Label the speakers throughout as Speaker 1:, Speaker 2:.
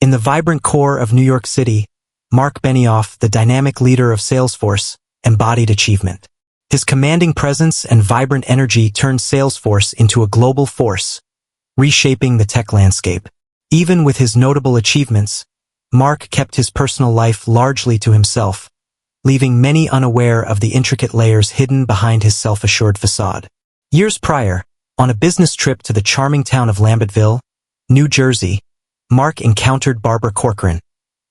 Speaker 1: In the vibrant core of New York City, Mark Benioff, the dynamic leader of Salesforce, embodied achievement. His commanding presence and vibrant energy turned Salesforce into a global force, reshaping the tech landscape. Even with his notable achievements, Mark kept his personal life largely to himself, leaving many unaware of the intricate layers hidden behind his self-assured facade. Years prior, on a business trip to the charming town of Lambertville, New Jersey, Mark encountered Barbara Corcoran,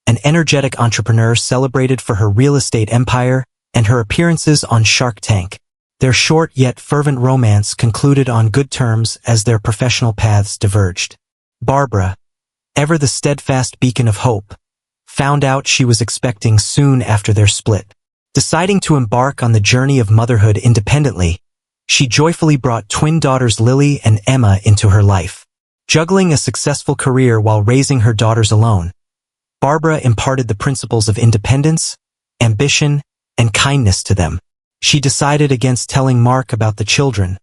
Speaker 1: an energetic entrepreneur celebrated for her real estate empire and her appearances on Shark Tank. Their short yet fervent romance concluded on good terms as their professional paths diverged. Barbara, ever the steadfast beacon of hope, found out she was expecting soon after their split. Deciding to embark on the journey of motherhood independently, she joyfully brought twin daughters Lily and Emma into her life. Juggling a successful career while raising her daughters alone, Barbara imparted the principles of independence, ambition, and kindness to them. She decided against telling Mark about the children,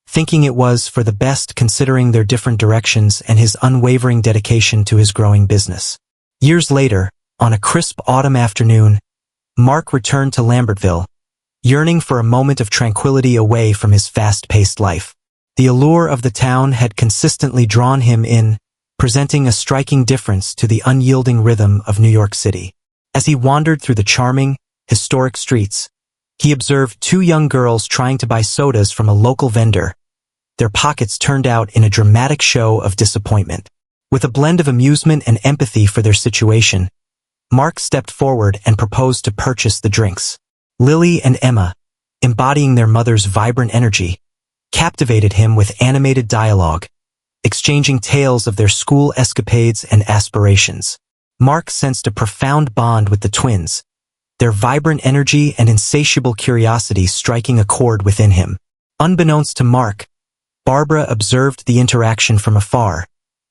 Speaker 1: thinking it was for the best considering their different directions and his unwavering dedication to his growing business. Years later, on a crisp autumn afternoon, Mark returned to Lambertville, yearning for a moment of tranquility away from his fast-paced life. The allure of the town had consistently drawn him in, presenting a striking difference to the unyielding rhythm of New York City. As he wandered through the charming, historic streets, he observed two young girls trying to buy sodas from a local vendor, their pockets turned out in a dramatic show of disappointment. With a blend of amusement and empathy for their situation, Mark stepped forward and proposed to purchase the drinks. Lily and Emma, embodying their mother's vibrant energy, captivated him with animated dialogue, exchanging tales of their school escapades and aspirations. Mark sensed a profound bond with the twins, their vibrant energy and insatiable curiosity striking a chord within him. Unbeknownst to Mark, Barbara observed the interaction from afar,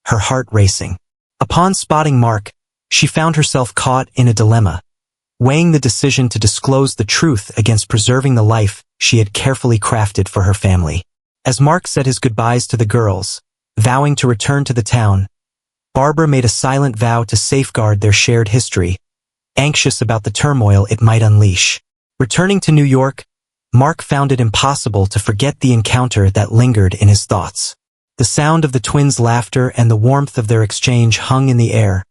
Speaker 1: her heart racing. Upon spotting Mark, she found herself caught in a dilemma, weighing the decision to disclose the truth against preserving the life she had carefully crafted for her family. As Mark said his goodbyes to the girls, vowing to return to the town, Barbara made a silent vow to safeguard their shared history, anxious about the turmoil it might unleash. Returning to New York, Mark found it impossible to forget the encounter that lingered in his thoughts. The sound of the twins' laughter and the warmth of their exchange hung in the air,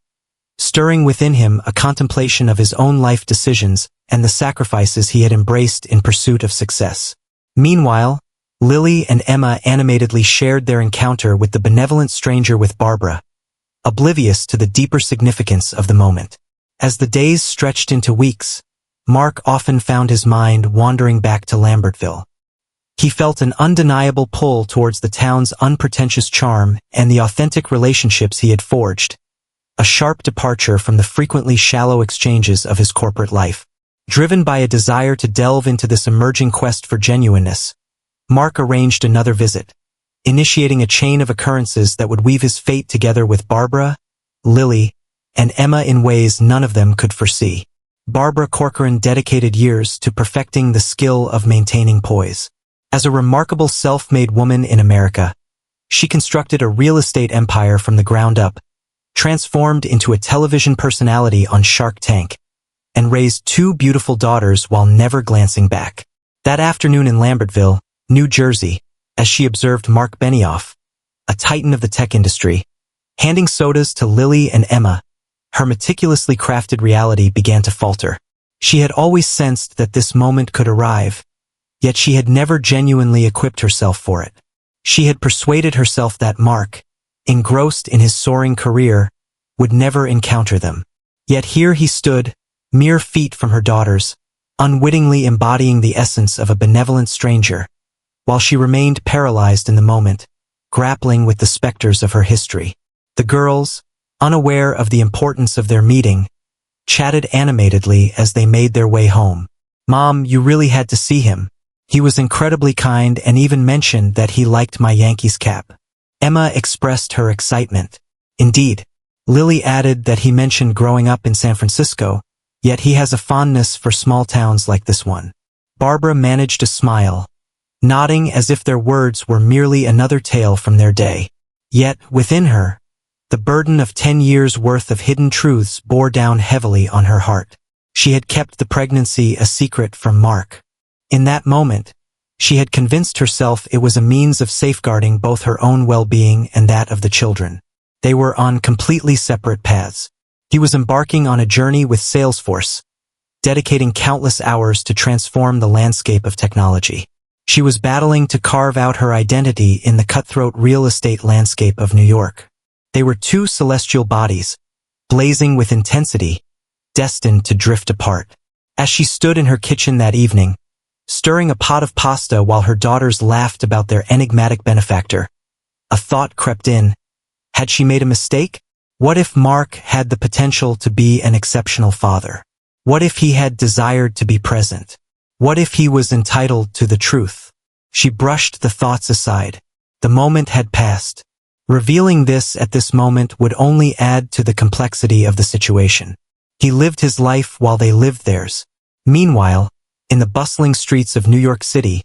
Speaker 1: stirring within him a contemplation of his own life decisions and the sacrifices he had embraced in pursuit of success. Meanwhile, Lily and Emma animatedly shared their encounter with the benevolent stranger with Barbara, oblivious to the deeper significance of the moment. As the days stretched into weeks, Mark often found his mind wandering back to Lambertville. He felt an undeniable pull towards the town's unpretentious charm and the authentic relationships he had forged, a sharp departure from the frequently shallow exchanges of his corporate life. Driven by a desire to delve into this emerging quest for genuineness, Mark arranged another visit, initiating a chain of occurrences that would weave his fate together with Barbara, Lily, and Emma in ways none of them could foresee. Barbara Corcoran dedicated years to perfecting the skill of maintaining poise. As a remarkable self-made woman in America, she constructed a real estate empire from the ground up, transformed into a television personality on Shark Tank, and raised two beautiful daughters while never glancing back. That afternoon in Lambertville, New Jersey, as she observed Mark Benioff, a titan of the tech industry, handing sodas to Lily and Emma, her meticulously crafted reality began to falter. She had always sensed that this moment could arrive, yet she had never genuinely equipped herself for it. She had persuaded herself that Mark, engrossed in his soaring career, would never encounter them. Yet here he stood, mere feet from her daughters, unwittingly embodying the essence of a benevolent stranger, while she remained paralyzed in the moment, grappling with the specters of her history. The girls, unaware of the importance of their meeting, chatted animatedly as they made their way home. "Mom, you really had to see him. He was incredibly kind and even mentioned that he liked my Yankees cap." Emma expressed her excitement. "Indeed." Lily added that he mentioned growing up in San Francisco, yet he has a fondness for small towns like this one. Barbara managed a smile, nodding as if their words were merely another tale from their day. Yet, within her, The burden of 10 years' worth of hidden truths bore down heavily on her heart. She had kept the pregnancy a secret from Mark. In that moment, she had convinced herself it was a means of safeguarding both her own well-being and that of the children. They were on completely separate paths. He was embarking on a journey with Salesforce, dedicating countless hours to transform the landscape of technology. She was battling to carve out her identity in the cutthroat real estate landscape of New York. They were two celestial bodies, blazing with intensity, destined to drift apart. As she stood in her kitchen that evening, stirring a pot of pasta while her daughters laughed about their enigmatic benefactor, a thought crept in. Had she made a mistake? What if Mark had the potential to be an exceptional father? What if he had desired to be present? What if he was entitled to the truth? She brushed the thoughts aside. The moment had passed. Revealing this at this moment would only add to the complexity of the situation. He lived his life while they lived theirs. Meanwhile, in the bustling streets of New York City,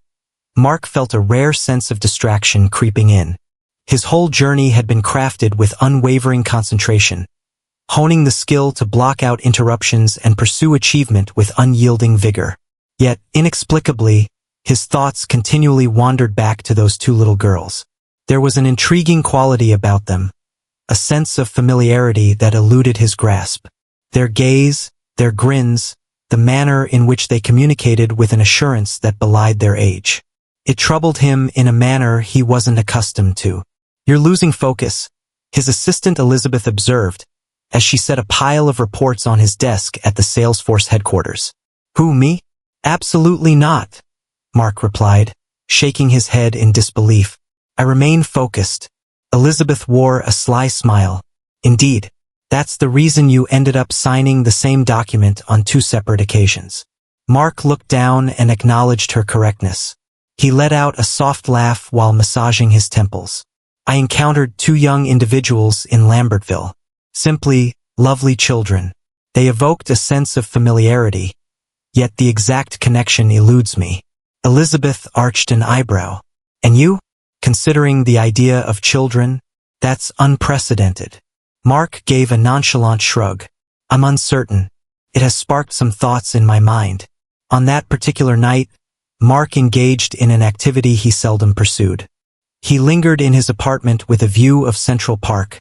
Speaker 1: Mark felt a rare sense of distraction creeping in. His whole journey had been crafted with unwavering concentration, honing the skill to block out interruptions and pursue achievement with unyielding vigor. Yet, inexplicably, his thoughts continually wandered back to those two little girls. There was an intriguing quality about them, a sense of familiarity that eluded his grasp. Their gaze, their grins, the manner in which they communicated with an assurance that belied their age. It troubled him in a manner he wasn't accustomed to. "You're losing focus," his assistant Elizabeth observed, as she set a pile of reports on his desk at the Salesforce headquarters. "Who, me? Absolutely not," Mark replied, shaking his head in disbelief. "I remain focused." Elizabeth wore a sly smile. "Indeed, that's the reason you ended up signing the same document on two separate occasions." Mark looked down and acknowledged her correctness. He let out a soft laugh while massaging his temples. "I encountered two young individuals in Lambertville. Simply, lovely children. They evoked a sense of familiarity, yet the exact connection eludes me." Elizabeth arched an eyebrow. "And you? Considering the idea of children? That's unprecedented." Mark gave a nonchalant shrug. "I'm uncertain. It has sparked some thoughts in my mind." On that particular night, Mark engaged in an activity he seldom pursued. He lingered in his apartment with a view of Central Park,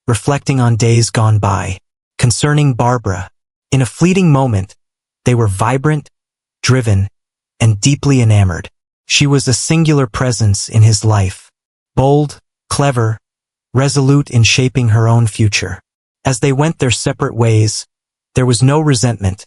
Speaker 1: reflecting on days gone by. Concerning Barbara, in a fleeting moment, they were vibrant, driven, and deeply enamored. She was a singular presence in his life, bold, clever, resolute in shaping her own future. As they went their separate ways, there was no resentment,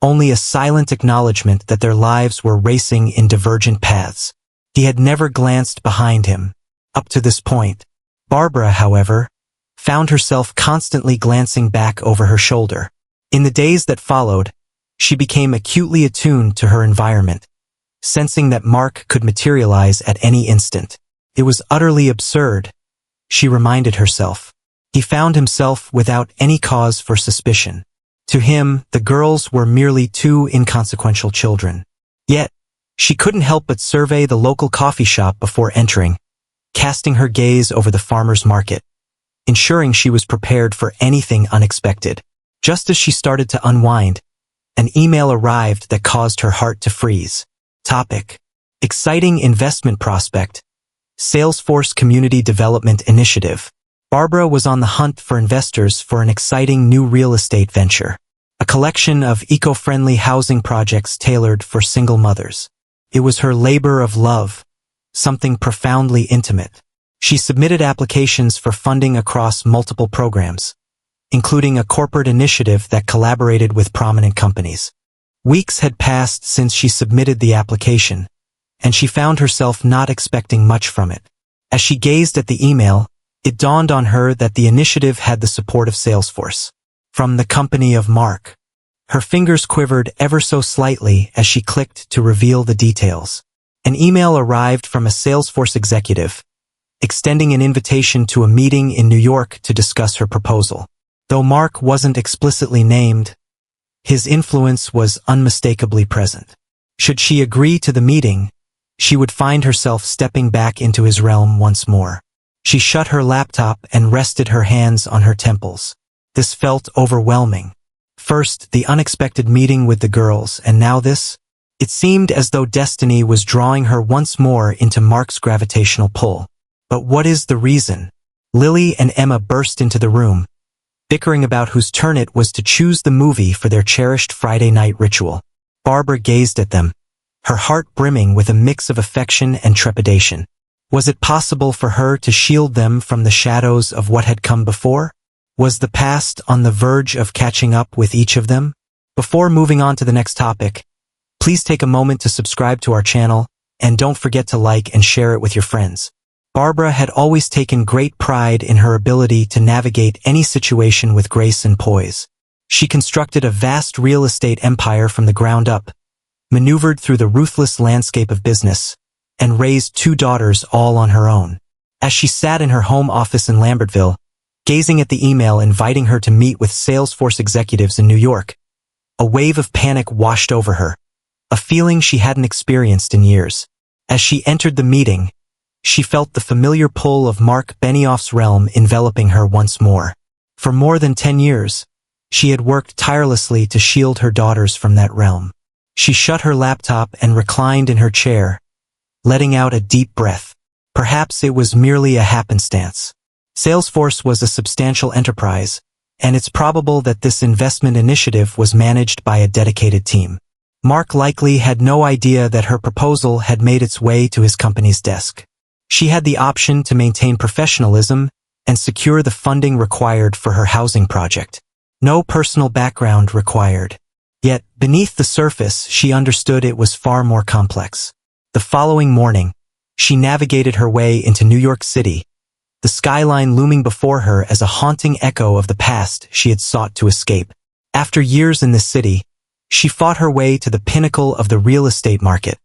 Speaker 1: only a silent acknowledgement that their lives were racing in divergent paths. He had never glanced behind him, up to this point. Barbara, however, found herself constantly glancing back over her shoulder. In the days that followed, she became acutely attuned to her environment, sensing that Mark could materialize at any instant. It was utterly absurd, she reminded herself. He found himself without any cause for suspicion. To him, the girls were merely two inconsequential children. Yet, she couldn't help but survey the local coffee shop before entering, casting her gaze over the farmer's market, ensuring she was prepared for anything unexpected. Just as she started to unwind, an email arrived that caused her heart to freeze. Topic: Exciting investment prospect. Salesforce Community Development Initiative. Barbara was on the hunt for investors for an exciting new real estate venture, a collection of eco-friendly housing projects tailored for single mothers. It was her labor of love, something profoundly intimate. She submitted applications for funding across multiple programs, including a corporate initiative that collaborated with prominent companies. Weeks had passed since she submitted the application, and she found herself not expecting much from it. As she gazed at the email, it dawned on her that the initiative had the support of Salesforce, from the company of Mark. Her fingers quivered ever so slightly as she clicked to reveal the details. An email arrived from a Salesforce executive, extending an invitation to a meeting in New York to discuss her proposal. Though Mark wasn't explicitly named, his influence was unmistakably present. Should she agree to the meeting, she would find herself stepping back into his realm once more. She shut her laptop and rested her hands on her temples. This felt overwhelming. First, the unexpected meeting with the girls, and now this? It seemed as though destiny was drawing her once more into Mark's gravitational pull. But what is the reason? Lily and Emma burst into the room, bickering about whose turn it was to choose the movie for their cherished Friday night ritual. Barbara gazed at them, her heart brimming with a mix of affection and trepidation. Was it possible for her to shield them from the shadows of what had come before? Was the past on the verge of catching up with each of them? Before moving on to the next topic, please take a moment to subscribe to our channel, and don't forget to like and share it with your friends. Barbara had always taken great pride in her ability to navigate any situation with grace and poise. She constructed a vast real estate empire from the ground up, maneuvered through the ruthless landscape of business, and raised 2 daughters all on her own. As she sat in her home office in Lambertville, gazing at the email inviting her to meet with Salesforce executives in New York, a wave of panic washed over her, a feeling she hadn't experienced in years. As she entered the meeting, she felt the familiar pull of Mark Benioff's realm enveloping her once more. For more than 10 years, she had worked tirelessly to shield her daughters from that realm. She shut her laptop and reclined in her chair, letting out a deep breath. Perhaps it was merely a happenstance. Salesforce was a substantial enterprise, and it's probable that this investment initiative was managed by a dedicated team. Mark likely had no idea that her proposal had made its way to his company's desk. She had the option to maintain professionalism and secure the funding required for her housing project. No personal background required. Yet, beneath the surface, she understood it was far more complex. The following morning, she navigated her way into New York City, the skyline looming before her as a haunting echo of the past she had sought to escape. After years in this city, she fought her way to the pinnacle of the real estate market,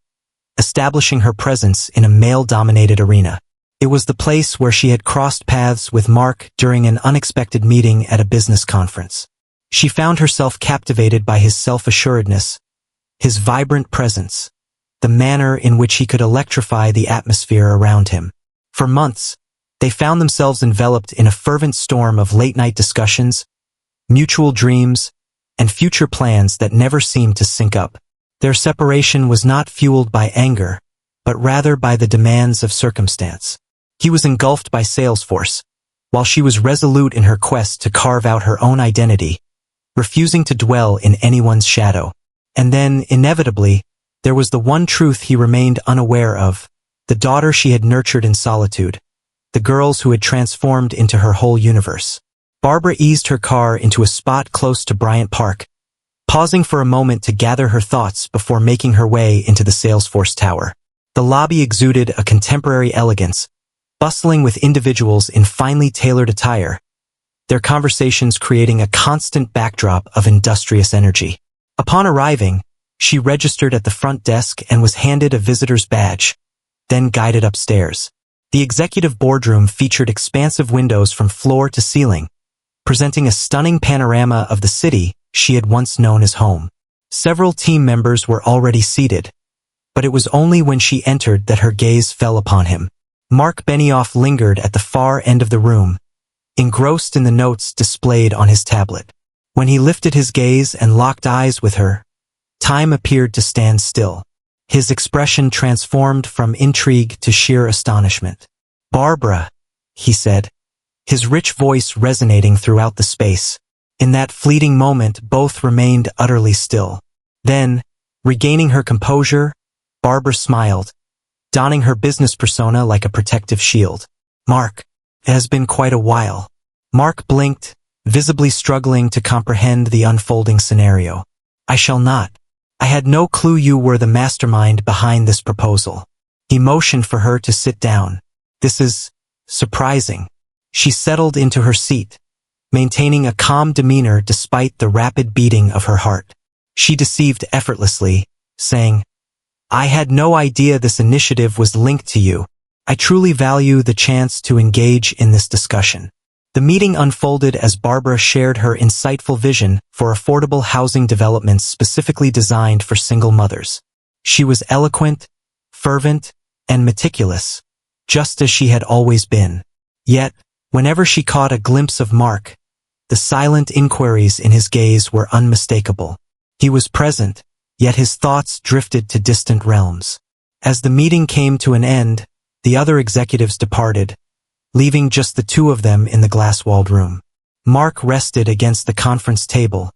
Speaker 1: establishing her presence in a male-dominated arena. It was the place where she had crossed paths with Mark during an unexpected meeting at a business conference. She found herself captivated by his self-assuredness, his vibrant presence, the manner in which he could electrify the atmosphere around him. For months, they found themselves enveloped in a fervent storm of late-night discussions, mutual dreams, and future plans that never seemed to sync up. Their separation was not fueled by anger, but rather by the demands of circumstance. He was engulfed by Salesforce, while she was resolute in her quest to carve out her own identity, refusing to dwell in anyone's shadow. And then, inevitably, there was the one truth he remained unaware of, the daughter she had nurtured in solitude, the girls who had transformed into her whole universe. Barbara eased her car into a spot close to Bryant Park, pausing for a moment to gather her thoughts before making her way into the Salesforce Tower. The lobby exuded a contemporary elegance, bustling with individuals in finely tailored attire, their conversations creating a constant backdrop of industrious energy. Upon arriving, she registered at the front desk and was handed a visitor's badge, then guided upstairs. The executive boardroom featured expansive windows from floor to ceiling, presenting a stunning panorama of the city she had once known as home. Several team members were already seated, but it was only when she entered that her gaze fell upon him. Mark Benioff lingered at the far end of the room, engrossed in the notes displayed on his tablet. When he lifted his gaze and locked eyes with her, time appeared to stand still. His expression transformed from intrigue to sheer astonishment. "Barbara," he said, his rich voice resonating throughout the space. In that fleeting moment, both remained utterly still. Then, regaining her composure, Barbara smiled, donning her business persona like a protective shield. "Mark, it has been quite a while." Mark blinked, visibly struggling to comprehend the unfolding scenario. "I shall not. I had no clue you were the mastermind behind this proposal." He motioned for her to sit down. "This is surprising." She settled into her seat, maintaining a calm demeanor despite the rapid beating of her heart. She deceived effortlessly, saying, "I had no idea this initiative was linked to you. I truly value the chance to engage in this discussion." The meeting unfolded as Barbara shared her insightful vision for affordable housing developments specifically designed for single mothers. She was eloquent, fervent, and meticulous, just as she had always been. Yet, whenever she caught a glimpse of Mark, the silent inquiries in his gaze were unmistakable. He was present, yet his thoughts drifted to distant realms. As the meeting came to an end, the other executives departed, leaving just the two of them in the glass-walled room. Mark rested against the conference table,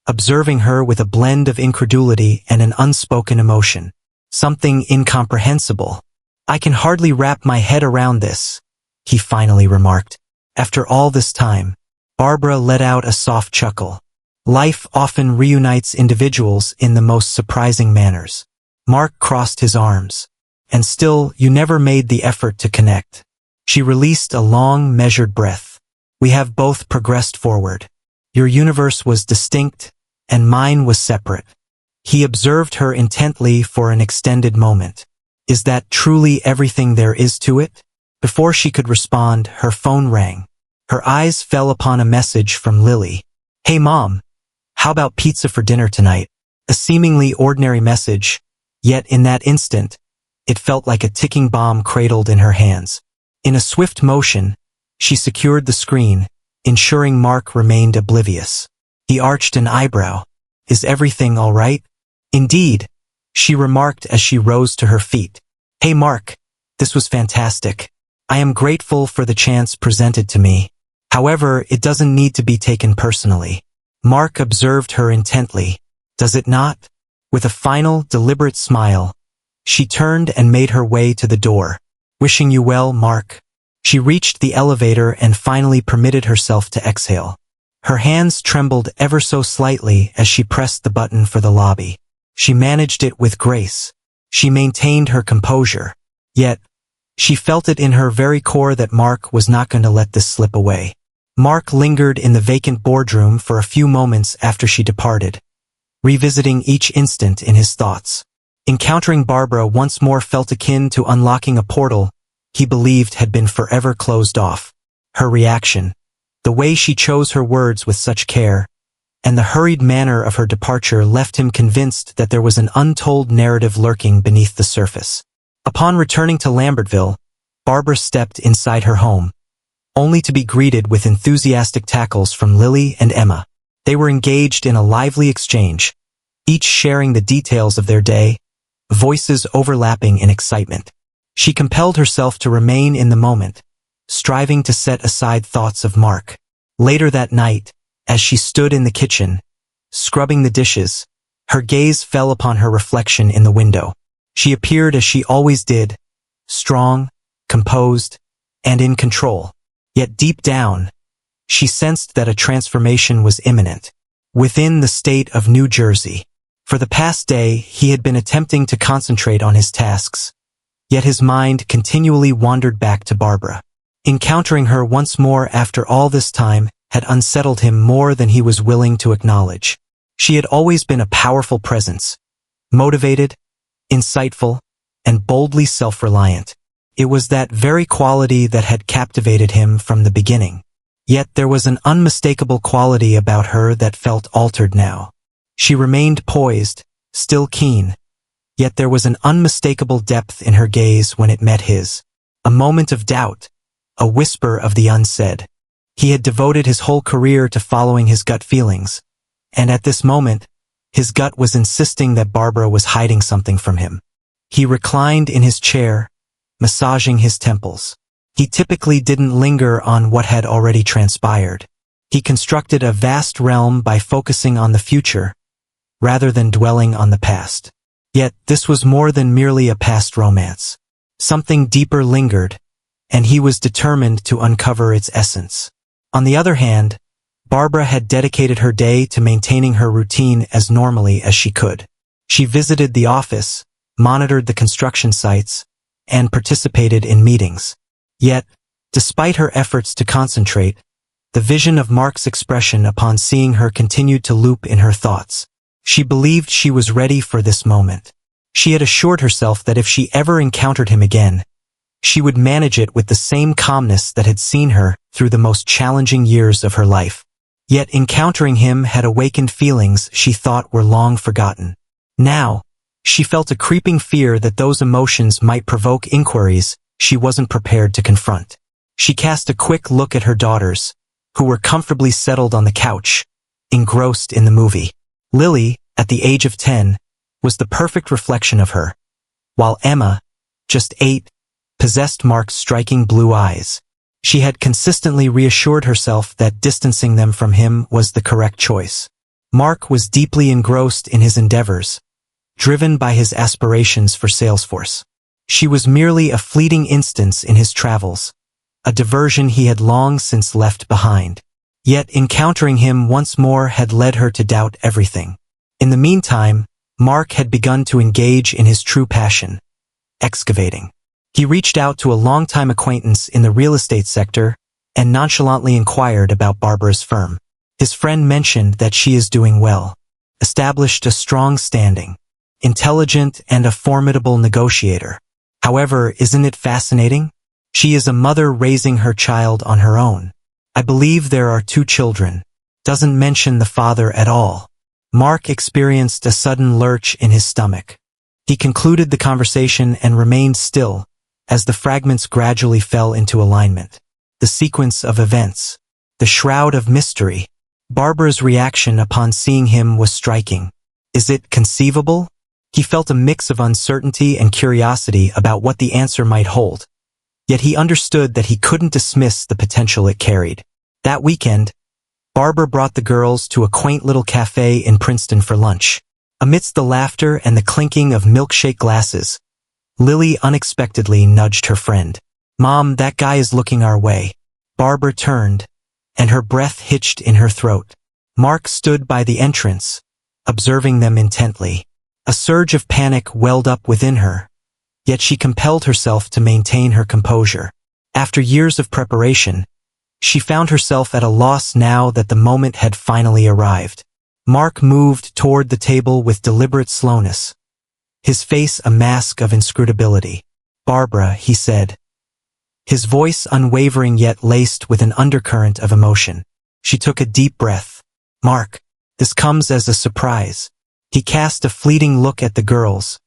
Speaker 1: observing her with a blend of incredulity and an unspoken emotion. Something incomprehensible. "I can hardly wrap my head around this," he finally remarked. After all this time, Barbara let out a soft chuckle. Life often reunites individuals in the most surprising manners. Mark crossed his arms. "And still, you never made the effort to connect." She released a long, measured breath. "We have both progressed forward. Your universe was distinct, and mine was separate." He observed her intently for an extended moment. "Is that truly everything there is to it?" Before she could respond, her phone rang. Her eyes fell upon a message from Lily. "Hey Mom, how about pizza for dinner tonight?" A seemingly ordinary message, yet in that instant, it felt like a ticking bomb cradled in her hands. In a swift motion, she secured the screen, ensuring Mark remained oblivious. He arched an eyebrow. "Is everything all right?" "Indeed," she remarked as she rose to her feet. "Hey Mark, this was fantastic. I am grateful for the chance presented to me. However, it doesn't need to be taken personally." Mark observed her intently. "Does it not?" With a final, deliberate smile, she turned and made her way to the door. "Wishing you well, Mark." She reached the elevator and finally permitted herself to exhale. Her hands trembled ever so slightly as she pressed the button for the lobby. She managed it with grace. She maintained her composure. Yet, she felt it in her very core that Mark was not going to let this slip away. Mark lingered in the vacant boardroom for a few moments after she departed, revisiting each instant in his thoughts. Encountering Barbara once more felt akin to unlocking a portal he believed had been forever closed off. Her reaction, the way she chose her words with such care, and the hurried manner of her departure left him convinced that there was an untold narrative lurking beneath the surface. Upon returning to Lambertville, Barbara stepped inside her home, only to be greeted with enthusiastic tackles from Lily and Emma. They were engaged in a lively exchange, each sharing the details of their day, voices overlapping in excitement. She compelled herself to remain in the moment, striving to set aside thoughts of Mark. Later that night, as she stood in the kitchen, scrubbing the dishes, her gaze fell upon her reflection in the window. She appeared as she always did, strong, composed, and in control. Yet deep down, she sensed that a transformation was imminent. Within the state of New Jersey, for the past day, he had been attempting to concentrate on his tasks, yet his mind continually wandered back to Barbara. Encountering her once more after all this time had unsettled him more than he was willing to acknowledge. She had always been a powerful presence, motivated, insightful, and boldly self-reliant. It was that very quality that had captivated him from the beginning. Yet there was an unmistakable quality about her that felt altered now. She remained poised, still keen, yet there was an unmistakable depth in her gaze when it met his. A moment of doubt, a whisper of the unsaid. He had devoted his whole career to following his gut feelings, and at this moment, his gut was insisting that Barbara was hiding something from him. He reclined in his chair, massaging his temples. He typically didn't linger on what had already transpired. He constructed a vast realm by focusing on the future, rather than dwelling on the past. Yet this was more than merely a past romance. Something deeper lingered, and he was determined to uncover its essence. On the other hand, Barbara had dedicated her day to maintaining her routine as normally as she could. She visited the office, monitored the construction sites, and participated in meetings. Yet, despite her efforts to concentrate, the vision of Mark's expression upon seeing her continued to loop in her thoughts. She believed she was ready for this moment. She had assured herself that if she ever encountered him again, she would manage it with the same calmness that had seen her through the most challenging years of her life. Yet encountering him had awakened feelings she thought were long forgotten. Now, she felt a creeping fear that those emotions might provoke inquiries she wasn't prepared to confront. She cast a quick look at her daughters, who were comfortably settled on the couch, engrossed in the movie. Lily, at the age of 10, was the perfect reflection of her, while Emma, just 8, possessed Mark's striking blue eyes. She had consistently reassured herself that distancing them from him was the correct choice. Mark was deeply engrossed in his endeavors, driven by his aspirations for Salesforce. She was merely a fleeting instance in his travels, a diversion he had long since left behind. Yet encountering him once more had led her to doubt everything. In the meantime, Mark had begun to engage in his true passion, excavating. He reached out to a longtime acquaintance in the real estate sector and nonchalantly inquired about Barbara's firm. His friend mentioned that she is doing well, established a strong standing, intelligent and a formidable negotiator. However, isn't it fascinating? She is a mother raising her child on her own. I believe there are 2 children. Doesn't mention the father at all. Mark experienced a sudden lurch in his stomach. He concluded the conversation and remained still, as the fragments gradually fell into alignment. The sequence of events. The shroud of mystery. Barbara's reaction upon seeing him was striking. Is it conceivable? He felt a mix of uncertainty and curiosity about what the answer might hold. Yet he understood that he couldn't dismiss the potential it carried. That weekend, Barbara brought the girls to a quaint little cafe in Princeton for lunch. Amidst the laughter and the clinking of milkshake glasses, Lily unexpectedly nudged her friend. "Mom, that guy is looking our way." Barbara turned, and her breath hitched in her throat. Mark stood by the entrance, observing them intently. A surge of panic welled up within her, yet she compelled herself to maintain her composure. After years of preparation, she found herself at a loss now that the moment had finally arrived. Mark moved toward the table with deliberate slowness, his face a mask of inscrutability. "Barbara," he said, his voice unwavering yet laced with an undercurrent of emotion. She took a deep breath. "Mark, this comes as a surprise." He cast a fleeting look at the girls,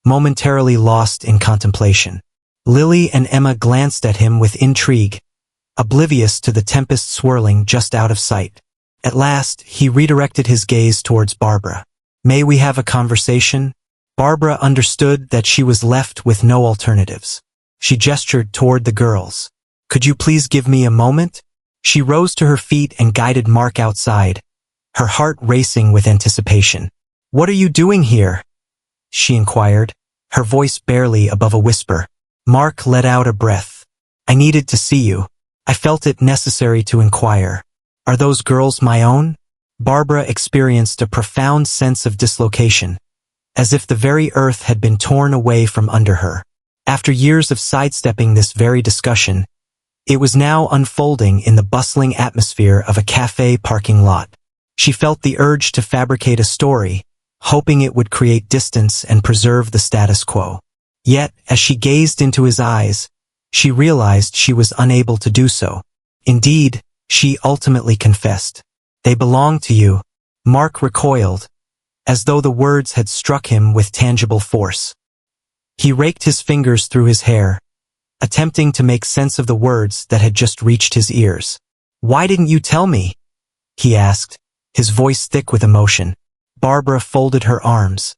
Speaker 1: momentarily lost in contemplation. Lily and Emma glanced at him with intrigue, oblivious to the tempest swirling just out of sight. At last, he redirected his gaze towards Barbara. "May we have a conversation?" Barbara understood that she was left with no alternatives. She gestured toward the girls. "Could you please give me a moment?" She rose to her feet and guided Mark outside, her heart racing with anticipation. "What are you doing here?" she inquired, her voice barely above a whisper. Mark let out a breath. "I needed to see you. I felt it necessary to inquire. Are those girls my own?" Barbara experienced a profound sense of dislocation, as if the very earth had been torn away from under her. After years of sidestepping this very discussion, it was now unfolding in the bustling atmosphere of a cafe parking lot. She felt the urge to fabricate a story, hoping it would create distance and preserve the status quo. Yet, as she gazed into his eyes, she realized she was unable to do so. Indeed, she ultimately confessed. "They belong to you." Mark recoiled, as though the words had struck him with tangible force. He raked his fingers through his hair, attempting to make sense of the words that had just reached his ears. "Why didn't you tell me?" he asked, his voice thick with emotion. Barbara folded her arms,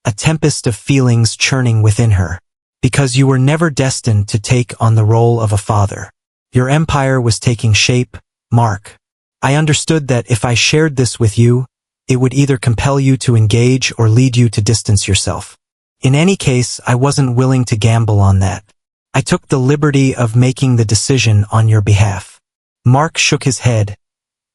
Speaker 1: a tempest of feelings churning within her. "Because you were never destined to take on the role of a father. Your empire was taking shape, Mark. I understood that if I shared this with you, it would either compel you to engage or lead you to distance yourself. In any case, I wasn't willing to gamble on that. I took the liberty of making the decision on your behalf." Mark shook his head,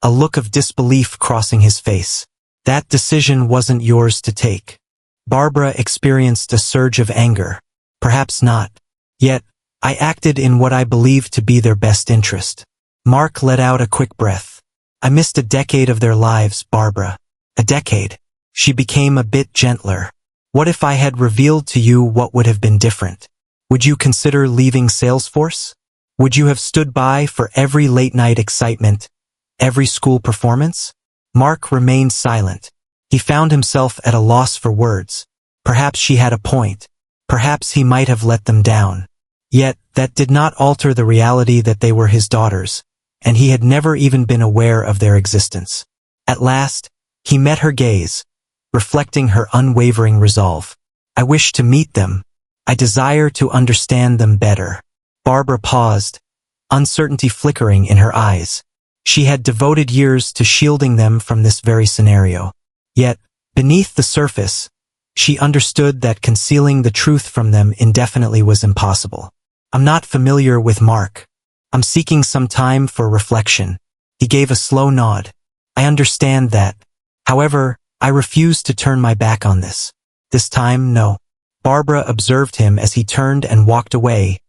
Speaker 1: a look of disbelief crossing his face. "That decision wasn't yours to take." Barbara experienced a surge of anger. "Perhaps not. Yet, I acted in what I believed to be their best interest." Mark let out a quick breath. "I missed a decade of their lives, Barbara. A decade." She became a bit gentler. "What if I had revealed to you what would have been different? Would you consider leaving Salesforce? Would you have stood by for every late-night excitement, every school performance?" Mark remained silent. He found himself at a loss for words. Perhaps she had a point. Perhaps he might have let them down. Yet, that did not alter the reality that they were his daughters, and he had never even been aware of their existence. At last, he met her gaze, reflecting her unwavering resolve. I wish to meet them. I desire to understand them better. Barbara paused, uncertainty flickering in her eyes. She had devoted years to shielding them from this very scenario. Yet, beneath the surface, she understood that concealing the truth from them indefinitely was impossible. I'm not familiar with Mark. I'm seeking some time for reflection. He gave a slow nod. I understand that. However, I refuse to turn my back on this. This time, no. Barbara observed him as he turned and walked away,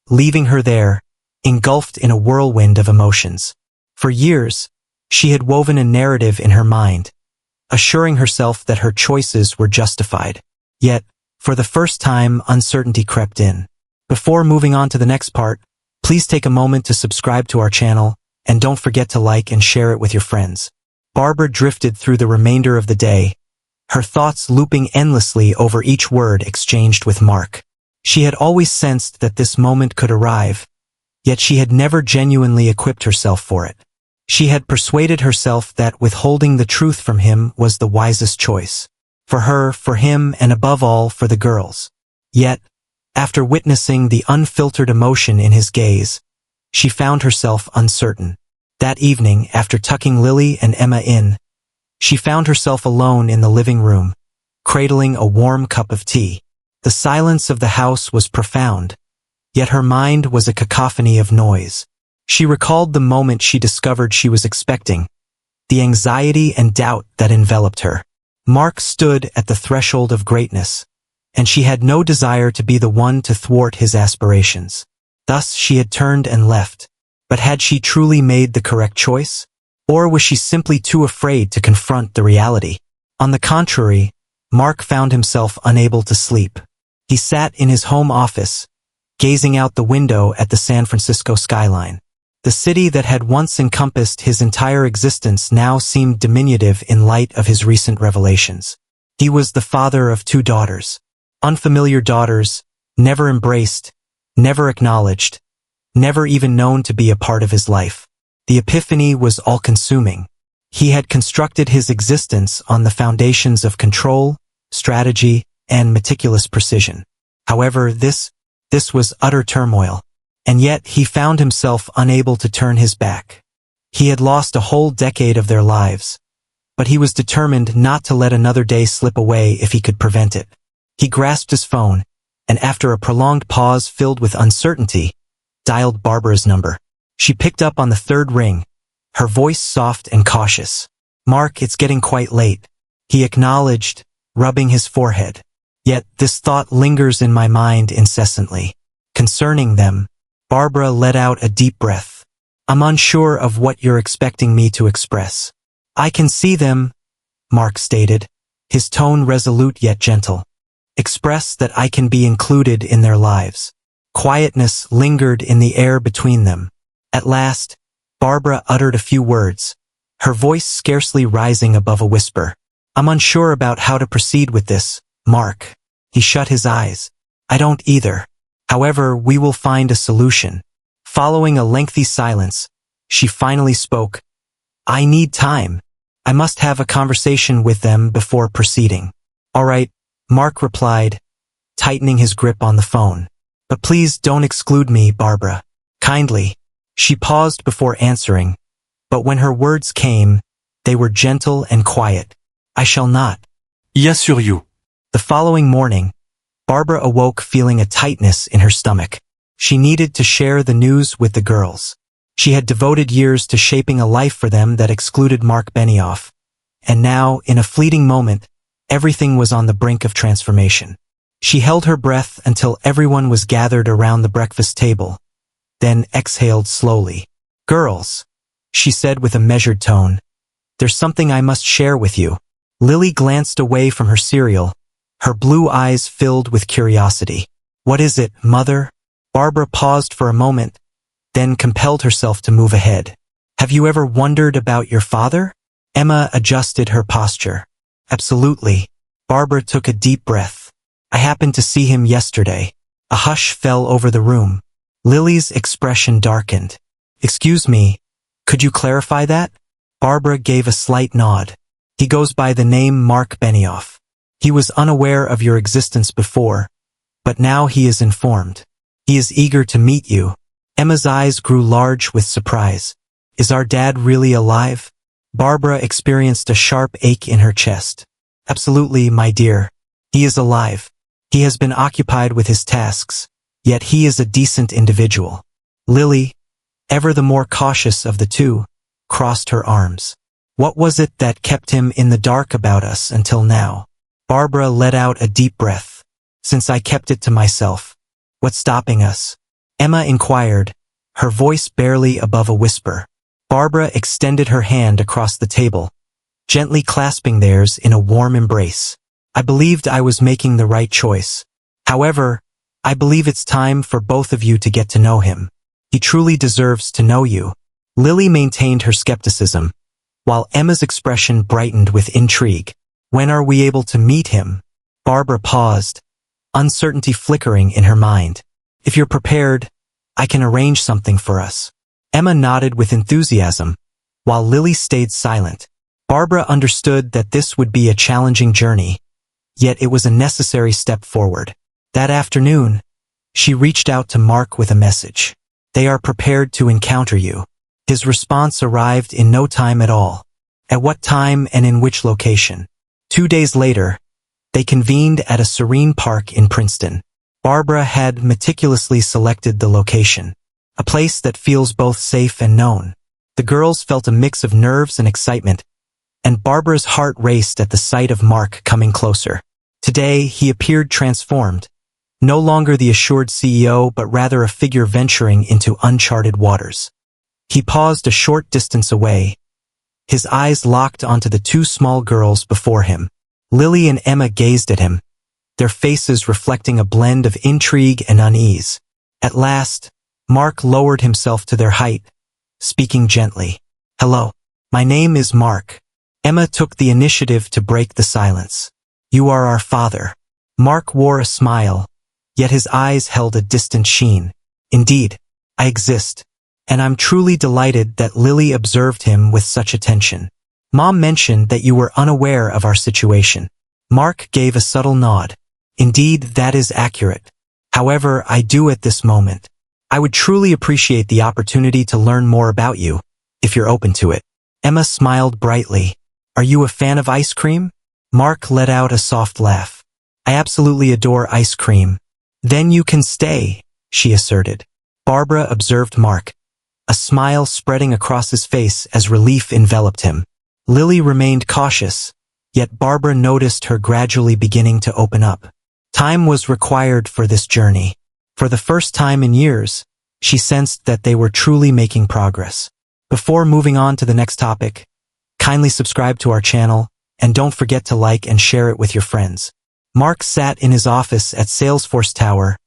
Speaker 1: leaving her there, engulfed in a whirlwind of emotions. For years, she had woven a narrative in her mind, assuring herself that her choices were justified. Yet, for the first time, uncertainty crept in. Before moving on to the next part, please take a moment to subscribe to our channel, and don't forget to like and share it with your friends. Barbara drifted through the remainder of the day, her thoughts looping endlessly over each word exchanged with Mark. She had always sensed that this moment could arrive, yet she had never genuinely equipped herself for it. She had persuaded herself that withholding the truth from him was the wisest choice. For her, for him, and above all, for the girls. Yet, after witnessing the unfiltered emotion in his gaze, she found herself uncertain. That evening, after tucking Lily and Emma in, she found herself alone in the living room, cradling a warm cup of tea. The silence of the house was profound, yet her mind was a cacophony of noise. She recalled the moment she discovered she was expecting, the anxiety and doubt that enveloped her. Mark stood at the threshold of greatness, and she had no desire to be the one to thwart his aspirations. Thus she had turned and left. But had she truly made the correct choice? Or was she simply too afraid to confront the reality? On the contrary, Mark found himself unable to sleep. He sat in his home office, gazing out the window at the San Francisco skyline. The city that had once encompassed his entire existence now seemed diminutive in light of his recent revelations. He was the father of 2 daughters. Unfamiliar daughters, never embraced, never acknowledged, never even known to be a part of his life. The epiphany was all-consuming. He had constructed his existence on the foundations of control, strategy, and meticulous precision. However, this was utter turmoil. And yet he found himself unable to turn his back. He had lost a whole decade of their lives, but he was determined not to let another day slip away if he could prevent it. He grasped his phone, and after a prolonged pause filled with uncertainty, dialed Barbara's number. She picked up on the 3rd ring, her voice soft and cautious. "Mark, it's getting quite late," he acknowledged, rubbing his forehead. "Yet this thought lingers in my mind incessantly. Concerning them." Barbara let out a deep breath. "I'm unsure of what you're expecting me to express." "I can see them," Mark stated, his tone resolute yet gentle. "Express that I can be included in their lives." Quietness lingered in the air between them. At last, Barbara uttered a few words, her voice scarcely rising above a whisper. "I'm unsure about how to proceed with this, Mark." He shut his eyes. "I don't either. However, we will find a solution." Following a lengthy silence, she finally spoke. "I need time. I must have a conversation with them before proceeding." "All right," Mark replied, tightening his grip on the phone. "But please don't exclude me, Barbara. Kindly." She paused before answering, but when her words came, they were gentle and quiet. "I shall not." "Y assure you." The following morning, Barbara awoke feeling a tightness in her stomach. She needed to share the news with the girls. She had devoted years to shaping a life for them that excluded Mark Benioff. And now, in a fleeting moment, everything was on the brink of transformation. She held her breath until everyone was gathered around the breakfast table, then exhaled slowly. "Girls," she said with a measured tone, "there's something I must share with you." Lily glanced away from her cereal, her blue eyes filled with curiosity. "What is it, Mother?" Barbara paused for a moment, then compelled herself to move ahead. "Have you ever wondered about your father?" Emma adjusted her posture. "Absolutely." Barbara took a deep breath. "I happened to see him yesterday." A hush fell over the room. Lily's expression darkened. "Excuse me, could you clarify that?" Barbara gave a slight nod. "He goes by the name Mark Benioff. He was unaware of your existence before, but now he is informed. He is eager to meet you." Emma's eyes grew large with surprise. "Is our dad really alive?" Barbara experienced a sharp ache in her chest. "Absolutely, my dear. He is alive. He has been occupied with his tasks, yet he is a decent individual." Lily, ever the more cautious of the two, crossed her arms. "What was it that kept him in the dark about us until now?" Barbara let out a deep breath. "Since I kept it to myself. What's stopping us?" Emma inquired, her voice barely above a whisper. Barbara extended her hand across the table, gently clasping theirs in a warm embrace. "I believed I was making the right choice. However, I believe it's time for both of you to get to know him. He truly deserves to know you." Lily maintained her skepticism, while Emma's expression brightened with intrigue. "When are we able to meet him?" Barbara paused, uncertainty flickering in her mind. "If you're prepared, I can arrange something for us." Emma nodded with enthusiasm, while Lily stayed silent. Barbara understood that this would be a challenging journey, yet it was a necessary step forward. That afternoon, she reached out to Mark with a message. "They are prepared to encounter you." His response arrived in no time at all. "At what time and in which location?" 2 days later, they convened at a serene park in Princeton. Barbara had meticulously selected the location, a place that feels both safe and known. The girls felt a mix of nerves and excitement, and Barbara's heart raced at the sight of Mark coming closer. Today, he appeared transformed, no longer the assured CEO but rather a figure venturing into uncharted waters. He paused a short distance away, his eyes locked onto the two small girls before him. Lily and Emma gazed at him, their faces reflecting a blend of intrigue and unease. At last, Mark lowered himself to their height, speaking gently. "Hello. My name is Mark." Emma took the initiative to break the silence. "You are our father." Mark wore a smile, yet his eyes held a distant sheen. "Indeed, I exist, and I'm truly delighted that Lily observed him with such attention. Mom mentioned that you were unaware of our situation." Mark gave a subtle nod. "Indeed, that is accurate. However, I do at this moment. I would truly appreciate the opportunity to learn more about you, if you're open to it." Emma smiled brightly. "Are you a fan of ice cream?" Mark let out a soft laugh. "I absolutely adore ice cream." "Then you can stay," she asserted. Barbara observed Mark, a smile spreading across his face as relief enveloped him. Lily remained cautious, yet Barbara noticed her gradually beginning to open up. Time was required for this journey. For the first time in years, she sensed that they were truly making progress. Before moving on to the next topic, kindly subscribe to our channel, and don't forget to like and share it with your friends. Mark sat in his office at Salesforce Tower,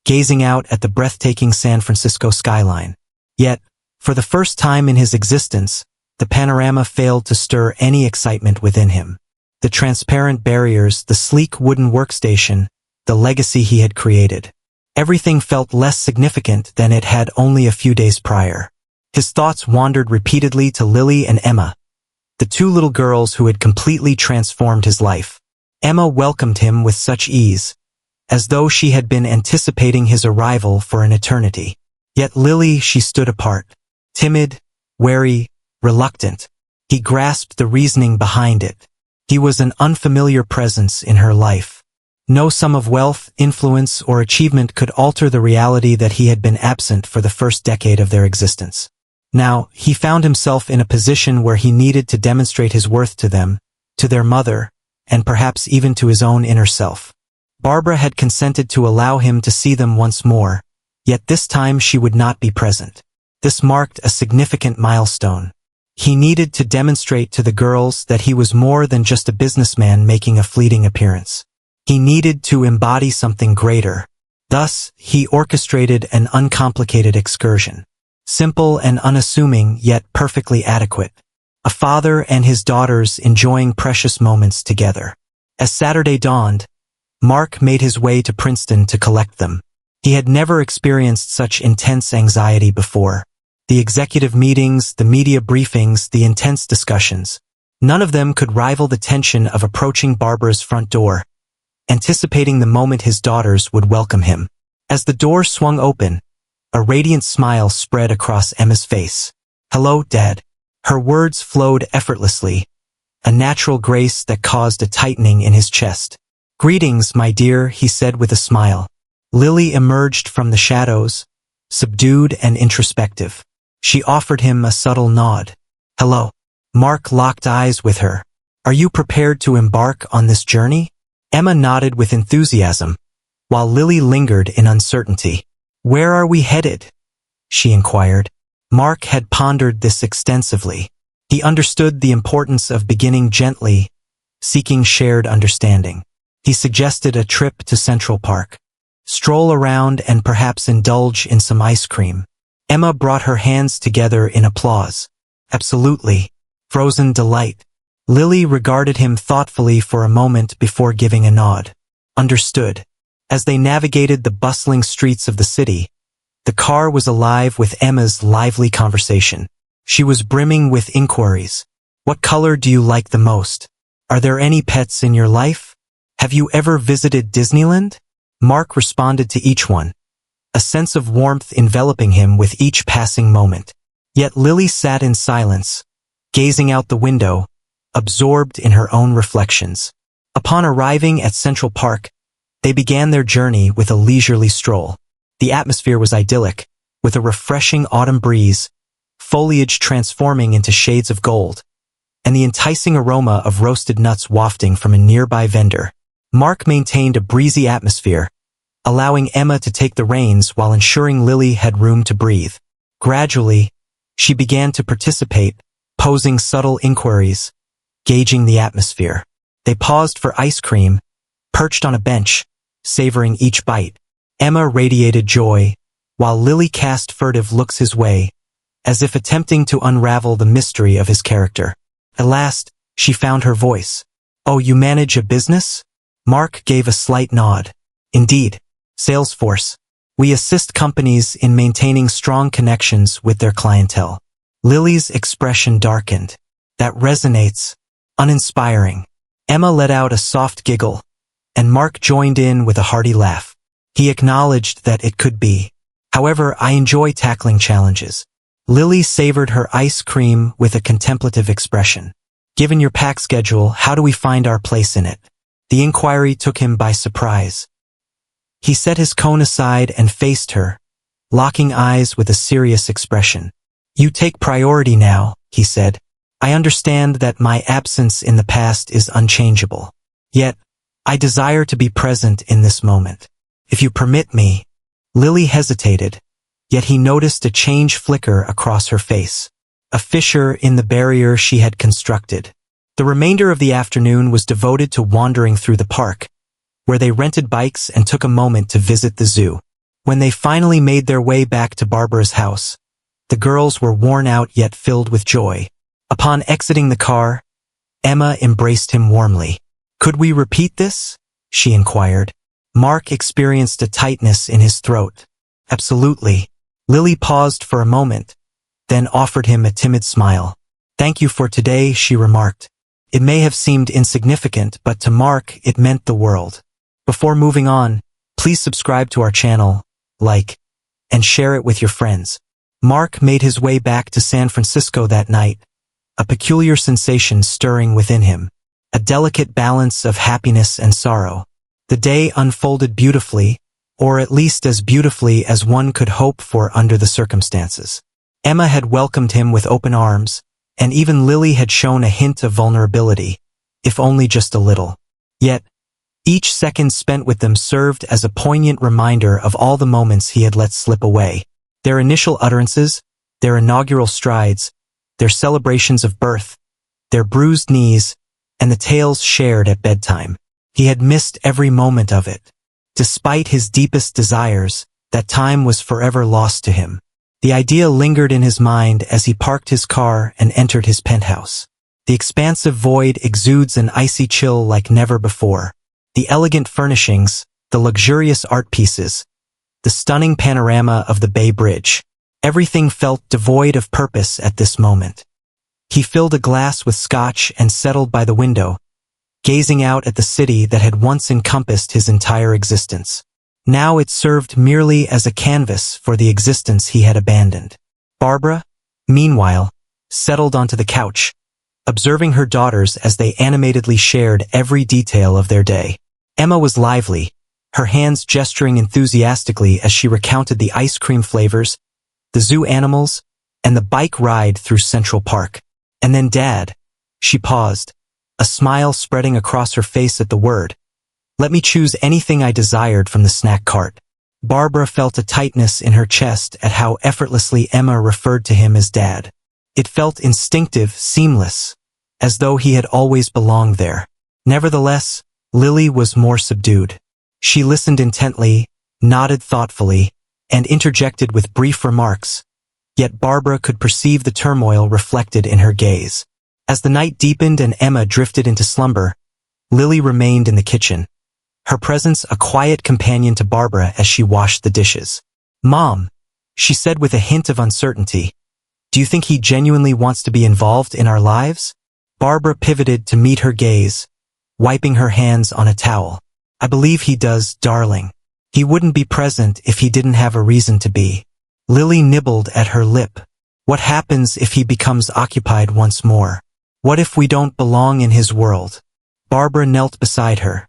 Speaker 1: gazing out at the breathtaking San Francisco skyline. Yet, for the first time in his existence, the panorama failed to stir any excitement within him. The transparent barriers, the sleek wooden workstation, the legacy he had created. Everything felt less significant than it had only a few days prior. His thoughts wandered repeatedly to Lily and Emma, the two little girls who had completely transformed his life. Emma welcomed him with such ease, as though she had been anticipating his arrival for an eternity. Yet Lily, she stood apart, timid, wary, reluctant. He grasped the reasoning behind it. He was an unfamiliar presence in her life. No sum of wealth, influence, or achievement could alter the reality that he had been absent for the first decade of their existence. Now, he found himself in a position where he needed to demonstrate his worth to them, to their mother, and perhaps even to his own inner self. Barbara had consented to allow him to see them once more, yet this time she would not be present. This marked a significant milestone. He needed to demonstrate to the girls that he was more than just a businessman making a fleeting appearance. He needed to embody something greater. Thus, he orchestrated an uncomplicated excursion. Simple and unassuming, yet perfectly adequate. A father and his daughters enjoying precious moments together. As Saturday dawned, Mark made his way to Princeton to collect them. He had never experienced such intense anxiety before. The executive meetings, the media briefings, the intense discussions. None of them could rival the tension of approaching Barbara's front door, anticipating the moment his daughters would welcome him. As the door swung open, a radiant smile spread across Emma's face. "Hello, Dad." Her words flowed effortlessly, a natural grace that caused a tightening in his chest. "Greetings, my dear," he said with a smile. Lily emerged from the shadows, subdued and introspective. She offered him a subtle nod. "Hello." Mark locked eyes with her. "Are you prepared to embark on this journey?" Emma nodded with enthusiasm, while Lily lingered in uncertainty. "Where are we headed?" she inquired. Mark had pondered this extensively. He understood the importance of beginning gently, seeking shared understanding. He suggested a trip to Central Park. Stroll around and perhaps indulge in some ice cream. Emma brought her hands together in applause. "Absolutely." Frozen delight. Lily regarded him thoughtfully for a moment before giving a nod. Understood. As they navigated the bustling streets of the city, the car was alive with Emma's lively conversation. She was brimming with inquiries. "What color do you like the most? Are there any pets in your life? Have you ever visited Disneyland?" Mark responded to each one, a sense of warmth enveloping him with each passing moment. Yet Lily sat in silence, gazing out the window, absorbed in her own reflections. Upon arriving at Central Park, they began their journey with a leisurely stroll. The atmosphere was idyllic, with a refreshing autumn breeze, foliage transforming into shades of gold, and the enticing aroma of roasted nuts wafting from a nearby vendor. Mark maintained a breezy atmosphere, allowing Emma to take the reins while ensuring Lily had room to breathe. Gradually, she began to participate, posing subtle inquiries, gauging the atmosphere. They paused for ice cream, perched on a bench, savoring each bite. Emma radiated joy, while Lily cast furtive looks his way, as if attempting to unravel the mystery of his character. At last, she found her voice. "Oh, you manage a business?" Mark gave a slight nod. "Indeed. Salesforce. We assist companies in maintaining strong connections with their clientele." Lily's expression darkened. "That resonates. Uninspiring." Emma let out a soft giggle, and Mark joined in with a hearty laugh. He acknowledged that it could be. "However, I enjoy tackling challenges." Lily savored her ice cream with a contemplative expression. "Given your pack schedule, how do we find our place in it?" The inquiry took him by surprise. He set his cone aside and faced her, locking eyes with a serious expression. "You take priority now," he said. "I understand that my absence in the past is unchangeable. Yet, I desire to be present in this moment. If you permit me." Lily hesitated, yet he noticed a change flicker across her face, a fissure in the barrier she had constructed. The remainder of the afternoon was devoted to wandering through the park, where they rented bikes and took a moment to visit the zoo. When they finally made their way back to Barbara's house, the girls were worn out yet filled with joy. Upon exiting the car, Emma embraced him warmly. "Could we repeat this?" she inquired. Mark experienced a tightness in his throat. "Absolutely." Lily paused for a moment, then offered him a timid smile. "Thank you for today," she remarked. It may have seemed insignificant, but to Mark it meant the world. Before moving on, please subscribe to our channel, like, and share it with your friends. Mark made his way back to San Francisco that night, a peculiar sensation stirring within him, a delicate balance of happiness and sorrow. The day unfolded beautifully, or at least as beautifully as one could hope for under the circumstances. Emma had welcomed him with open arms, and even Lily had shown a hint of vulnerability, if only just a little. Yet, each second spent with them served as a poignant reminder of all the moments he had let slip away. Their initial utterances, their inaugural strides, their celebrations of birth, their bruised knees, and the tales shared at bedtime. He had missed every moment of it. Despite his deepest desires, that time was forever lost to him. The idea lingered in his mind as he parked his car and entered his penthouse. The expansive void exudes an icy chill like never before. The elegant furnishings, the luxurious art pieces, the stunning panorama of the Bay Bridge. Everything felt devoid of purpose at this moment. He filled a glass with scotch and settled by the window, gazing out at the city that had once encompassed his entire existence. Now it served merely as a canvas for the existence he had abandoned. Barbara, meanwhile, settled onto the couch, observing her daughters as they animatedly shared every detail of their day. Emma was lively, her hands gesturing enthusiastically as she recounted the ice cream flavors, the zoo animals, and the bike ride through Central Park. And then Dad. She paused, a smile spreading across her face at the word. Let me choose anything I desired from the snack cart. Barbara felt a tightness in her chest at how effortlessly Emma referred to him as Dad. It felt instinctive, seamless, as though he had always belonged there. Nevertheless, Lily was more subdued. She listened intently, nodded thoughtfully, and interjected with brief remarks, yet Barbara could perceive the turmoil reflected in her gaze. As the night deepened and Emma drifted into slumber, Lily remained in the kitchen, her presence a quiet companion to Barbara as she washed the dishes. Mom, she said with a hint of uncertainty, do you think he genuinely wants to be involved in our lives? Barbara pivoted to meet her gaze, wiping her hands on a towel. I believe he does, darling. He wouldn't be present if he didn't have a reason to be. Lily nibbled at her lip. What happens if he becomes occupied once more? What if we don't belong in his world? Barbara knelt beside her,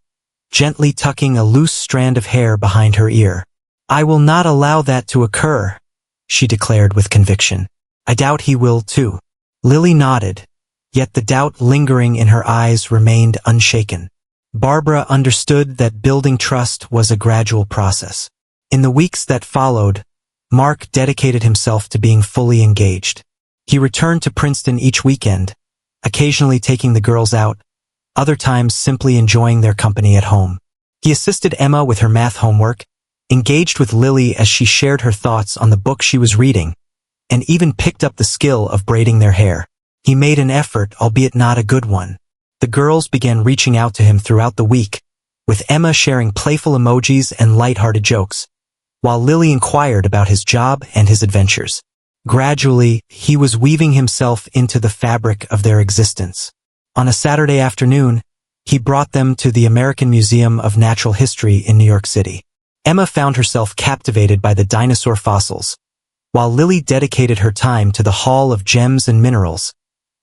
Speaker 1: gently tucking a loose strand of hair behind her ear. I will not allow that to occur, she declared with conviction. I doubt he will too. Lily nodded, yet the doubt lingering in her eyes remained unshaken. Barbara understood that building trust was a gradual process. In the weeks that followed, Mark dedicated himself to being fully engaged. He returned to Princeton each weekend, occasionally taking the girls out, other times simply enjoying their company at home. He assisted Emma with her math homework, engaged with Lily as she shared her thoughts on the book she was reading, and even picked up the skill of braiding their hair. He made an effort, albeit not a good one. The girls began reaching out to him throughout the week, with Emma sharing playful emojis and lighthearted jokes, while Lily inquired about his job and his adventures. Gradually, he was weaving himself into the fabric of their existence. On a Saturday afternoon, he brought them to the American Museum of Natural History in New York City. Emma found herself captivated by the dinosaur fossils, while Lily dedicated her time to the Hall of Gems and Minerals,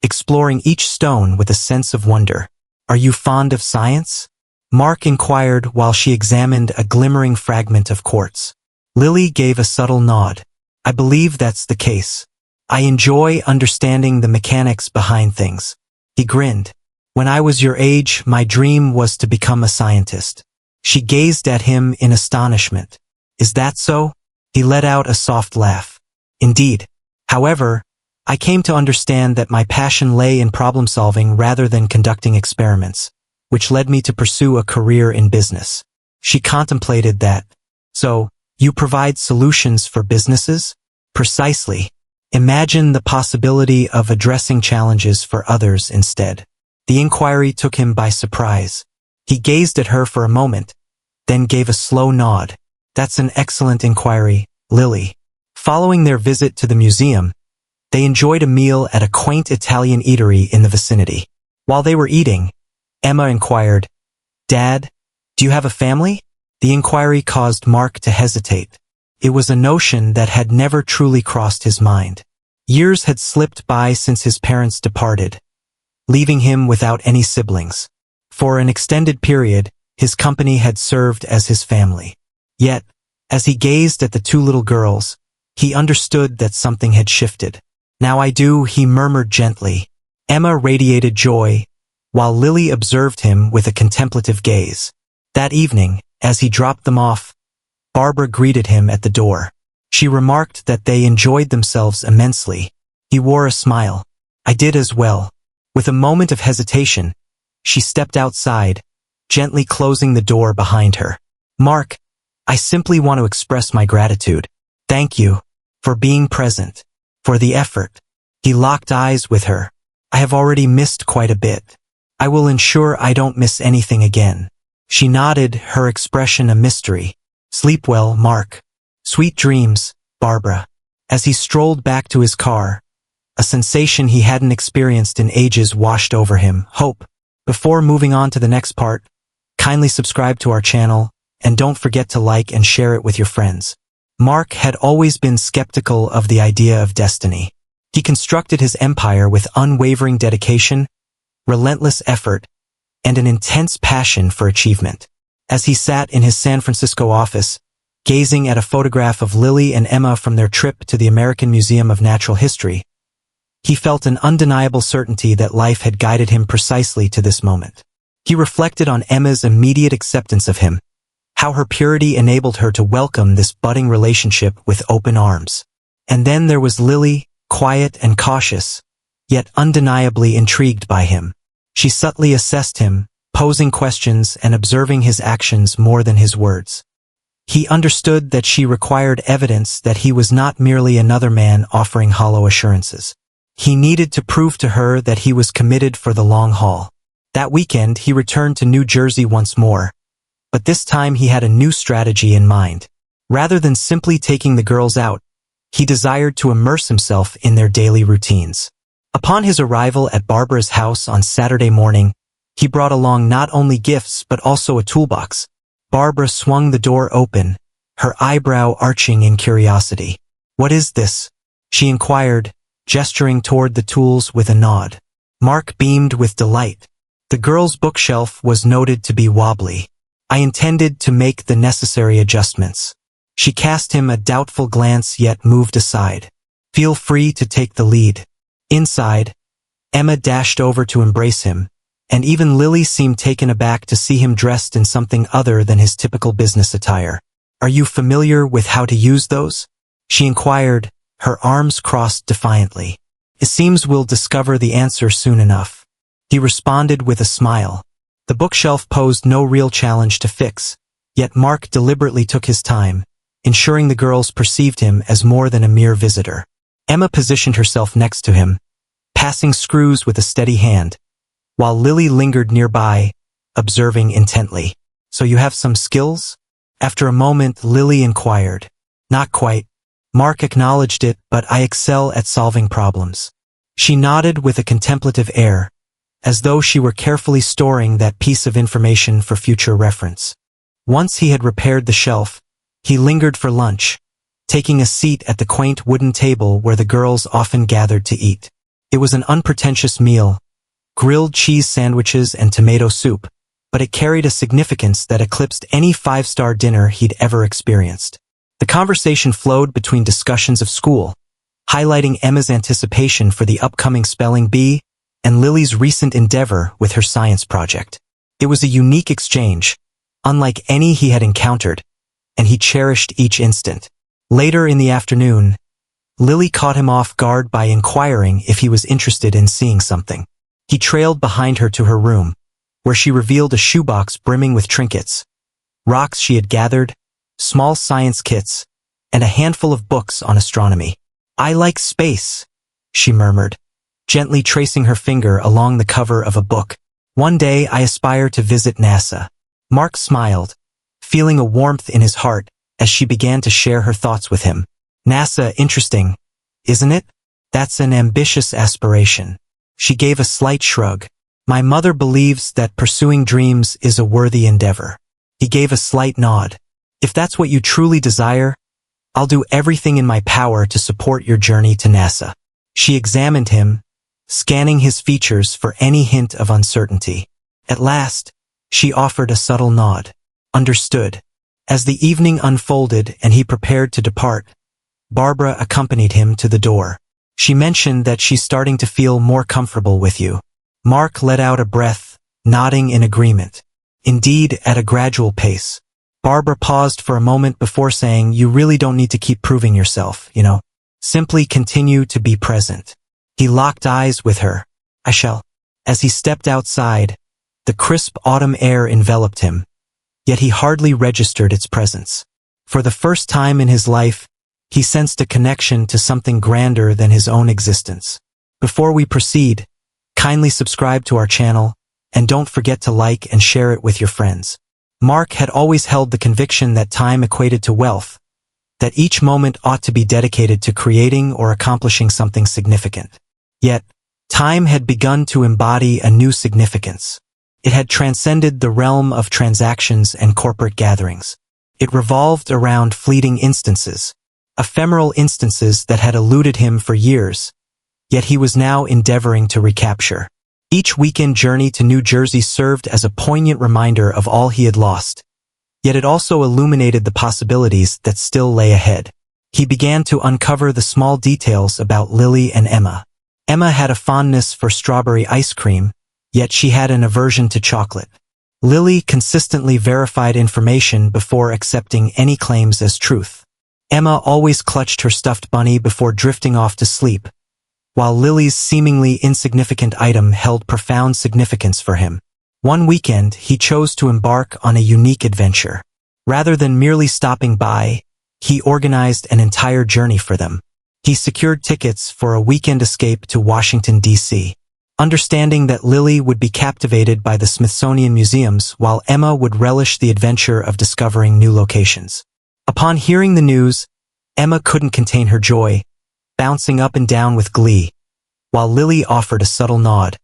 Speaker 1: exploring each stone with a sense of wonder. Are you fond of science? Mark inquired while she examined a glimmering fragment of quartz. Lily gave a subtle nod. I believe that's the case. I enjoy understanding the mechanics behind things. He grinned. When I was your age, my dream was to become a scientist. She gazed at him in astonishment. Is that so? He let out a soft laugh. Indeed. However, I came to understand that my passion lay in problem-solving rather than conducting experiments, which led me to pursue a career in business. She contemplated that. So, you provide solutions for businesses? Precisely. Imagine the possibility of addressing challenges for others instead. The inquiry took him by surprise. He gazed at her for a moment, then gave a slow nod. That's an excellent inquiry, Lily. Following their visit to the museum, they enjoyed a meal at a quaint Italian eatery in the vicinity. While they were eating, Emma inquired, Dad, do you have a family? The inquiry caused Mark to hesitate. It was a notion that had never truly crossed his mind. Years had slipped by since his parents departed, leaving him without any siblings. For an extended period, his company had served as his family. Yet, as he gazed at the two little girls, he understood that something had shifted. Now I do, he murmured gently. Emma radiated joy, while Lily observed him with a contemplative gaze. That evening, as he dropped them off, Barbara greeted him at the door. She remarked that they enjoyed themselves immensely. He wore a smile. I did as well. With a moment of hesitation, she stepped outside, gently closing the door behind her. Mark, I simply want to express my gratitude. Thank you for being present, for the effort. He locked eyes with her. I have already missed quite a bit. I will ensure I don't miss anything again. She nodded, her expression a mystery. Sleep well, Mark. Sweet dreams, Barbara. As he strolled back to his car, a sensation he hadn't experienced in ages washed over him. Hope. Before moving on to the next part, kindly subscribe to our channel, and don't forget to like and share it with your friends. Mark had always been skeptical of the idea of destiny. He constructed his empire with unwavering dedication, relentless effort, and an intense passion for achievement. As he sat in his San Francisco office, gazing at a photograph of Lily and Emma from their trip to the American Museum of Natural History, he felt an undeniable certainty that life had guided him precisely to this moment. He reflected on Emma's immediate acceptance of him, how her purity enabled her to welcome this budding relationship with open arms. And then there was Lily, quiet and cautious, yet undeniably intrigued by him. She subtly assessed him, posing questions and observing his actions more than his words. He understood that she required evidence that he was not merely another man offering hollow assurances. He needed to prove to her that he was committed for the long haul. That weekend, he returned to New Jersey once more, but this time he had a new strategy in mind. Rather than simply taking the girls out, he desired to immerse himself in their daily routines. Upon his arrival at Barbara's house on Saturday morning, he brought along not only gifts but also a toolbox. Barbara swung the door open, her eyebrow arching in curiosity. "What is this?" she inquired, gesturing toward the tools with a nod. Mark beamed with delight. The girl's bookshelf was noted to be wobbly. "I intended to make the necessary adjustments." She cast him a doubtful glance yet moved aside. "Feel free to take the lead." Inside, Emma dashed over to embrace him, and even Lily seemed taken aback to see him dressed in something other than his typical business attire. "Are you familiar with how to use those?" she inquired, her arms crossed defiantly. "It seems we'll discover the answer soon enough," he responded with a smile. The bookshelf posed no real challenge to fix, yet Mark deliberately took his time, ensuring the girls perceived him as more than a mere visitor. Emma positioned herself next to him, passing screws with a steady hand, while Lily lingered nearby, observing intently. "So you have some skills?" After a moment, Lily inquired. "Not quite." Mark acknowledged it, "but I excel at solving problems." She nodded with a contemplative air, as though she were carefully storing that piece of information for future reference. Once he had repaired the shelf, he lingered for lunch, taking a seat at the quaint wooden table where the girls often gathered to eat. It was an unpretentious meal, grilled cheese sandwiches and tomato soup, but it carried a significance that eclipsed any five-star dinner he'd ever experienced. The conversation flowed between discussions of school, highlighting Emma's anticipation for the upcoming spelling bee and Lily's recent endeavor with her science project. It was a unique exchange, unlike any he had encountered, and he cherished each instant. Later in the afternoon, Lily caught him off guard by inquiring if he was interested in seeing something. He trailed behind her to her room, where she revealed a shoebox brimming with trinkets, rocks she had gathered, small science kits, and a handful of books on astronomy. "I like space," she murmured, gently tracing her finger along the cover of a book. "One day I aspire to visit NASA." Mark smiled, feeling a warmth in his heart as she began to share her thoughts with him. "NASA, interesting, isn't it? That's an ambitious aspiration." She gave a slight shrug. "My mother believes that pursuing dreams is a worthy endeavor." He gave a slight nod. "If that's what you truly desire, I'll do everything in my power to support your journey to NASA." She examined him, scanning his features for any hint of uncertainty. At last, she offered a subtle nod. "Understood." As the evening unfolded and he prepared to depart, Barbara accompanied him to the door. "She mentioned that she's starting to feel more comfortable with you." Mark let out a breath, nodding in agreement. "Indeed, at a gradual pace." Barbara paused for a moment before saying, "You really don't need to keep proving yourself, you know. Simply continue to be present." He locked eyes with her. "I shall." As he stepped outside, the crisp autumn air enveloped him, yet he hardly registered its presence. For the first time in his life, he sensed a connection to something grander than his own existence. Before we proceed, kindly subscribe to our channel, and don't forget to like and share it with your friends. Mark had always held the conviction that time equated to wealth, that each moment ought to be dedicated to creating or accomplishing something significant. Yet, time had begun to embody a new significance. It had transcended the realm of transactions and corporate gatherings. It revolved around fleeting instances, ephemeral instances that had eluded him for years, yet he was now endeavoring to recapture. Each weekend journey to New Jersey served as a poignant reminder of all he had lost, yet it also illuminated the possibilities that still lay ahead. He began to uncover the small details about Lily and Emma. Emma had a fondness for strawberry ice cream, yet she had an aversion to chocolate. Lily consistently verified information before accepting any claims as truth. Emma always clutched her stuffed bunny before drifting off to sleep, while Lily's seemingly insignificant item held profound significance for him. One weekend, he chose to embark on a unique adventure. Rather than merely stopping by, he organized an entire journey for them. He secured tickets for a weekend escape to Washington, D.C., understanding that Lily would be captivated by the Smithsonian museums while Emma would relish the adventure of discovering new locations. Upon hearing the news, Emma couldn't contain her joy, bouncing up and down with glee, while Lily offered a subtle nod,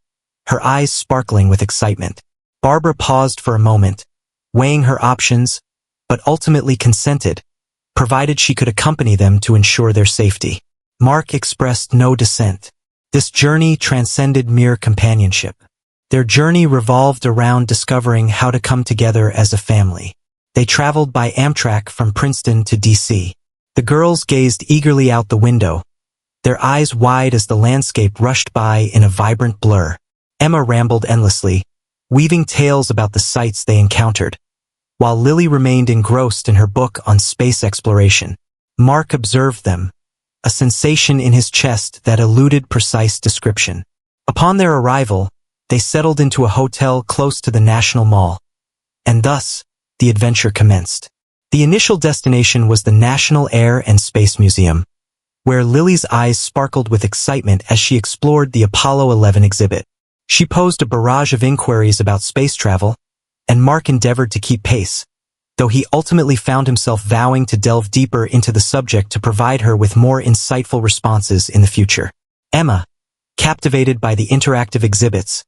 Speaker 1: her eyes sparkling with excitement. Barbara paused for a moment, weighing her options, but ultimately consented, provided she could accompany them to ensure their safety. Mark expressed no dissent. This journey transcended mere companionship. Their journey revolved around discovering how to come together as a family. They traveled by Amtrak from Princeton to D.C. The girls gazed eagerly out the window, their eyes wide as the landscape rushed by in a vibrant blur. Emma rambled endlessly, weaving tales about the sights they encountered, while Lily remained engrossed in her book on space exploration. Mark observed them, a sensation in his chest that eluded precise description. Upon their arrival, they settled into a hotel close to the National Mall, and thus, the adventure commenced. The initial destination was the National Air and Space Museum, where Lily's eyes sparkled with excitement as she explored the Apollo 11 exhibit. She posed a barrage of inquiries about space travel, and Mark endeavored to keep pace, though he ultimately found himself vowing to delve deeper into the subject to provide her with more insightful responses in the future. Emma, captivated by the interactive exhibits,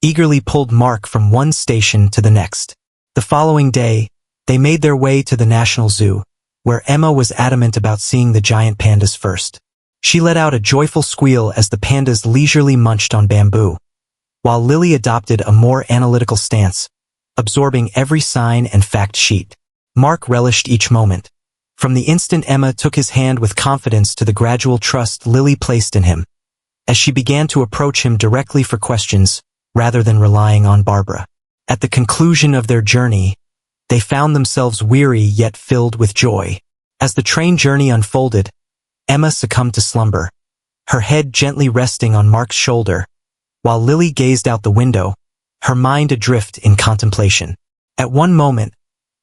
Speaker 1: eagerly pulled Mark from one station to the next. The following day, they made their way to the National Zoo, where Emma was adamant about seeing the giant pandas first. She let out a joyful squeal as the pandas leisurely munched on bamboo, while Lily adopted a more analytical stance, absorbing every sign and fact sheet. Mark relished each moment. From the instant Emma took his hand with confidence to the gradual trust Lily placed in him, as she began to approach him directly for questions, rather than relying on Barbara. At the conclusion of their journey, they found themselves weary yet filled with joy. As the train journey unfolded, Emma succumbed to slumber, her head gently resting on Mark's shoulder, while Lily gazed out the window, her mind adrift in contemplation. At one moment,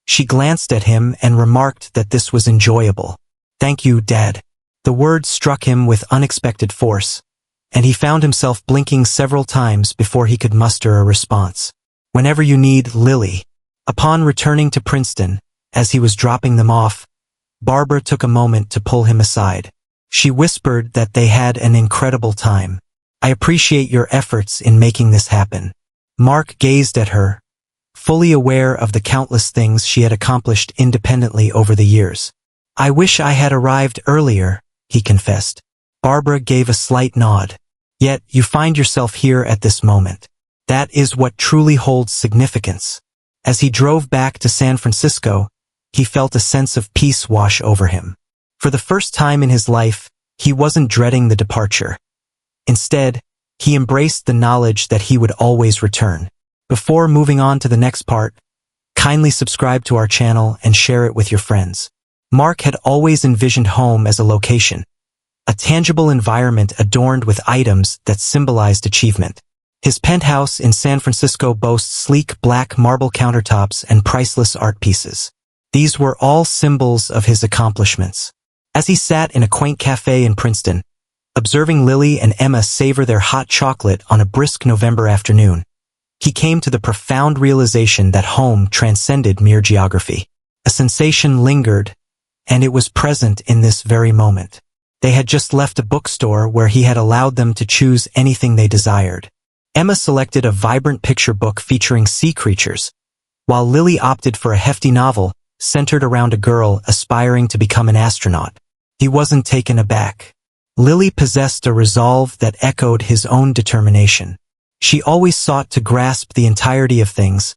Speaker 1: she glanced at him and remarked that this was enjoyable. "Thank you, Dad." The words struck him with unexpected force, and he found himself blinking several times before he could muster a response. "Whenever you need, Lily." Upon returning to Princeton, as he was dropping them off, Barbara took a moment to pull him aside. She whispered that they had an incredible time. "I appreciate your efforts in making this happen." Mark gazed at her, fully aware of the countless things she had accomplished independently over the years. "I wish I had arrived earlier," he confessed. Barbara gave a slight nod. "Yet you find yourself here at this moment. That is what truly holds significance." As he drove back to San Francisco, he felt a sense of peace wash over him. For the first time in his life, he wasn't dreading the departure. Instead, he embraced the knowledge that he would always return. Before moving on to the next part, kindly subscribe to our channel and share it with your friends. Mark had always envisioned home as a location, a tangible environment adorned with items that symbolized achievement. His penthouse in San Francisco boasts sleek black marble countertops and priceless art pieces. These were all symbols of his accomplishments. As he sat in a quaint cafe in Princeton, observing Lily and Emma savor their hot chocolate on a brisk November afternoon, he came to the profound realization that home transcended mere geography. A sensation lingered, and it was present in this very moment. They had just left a bookstore where he had allowed them to choose anything they desired. Emma selected a vibrant picture book featuring sea creatures, while Lily opted for a hefty novel centered around a girl aspiring to become an astronaut. He wasn't taken aback. Lily possessed a resolve that echoed his own determination. She always sought to grasp the entirety of things,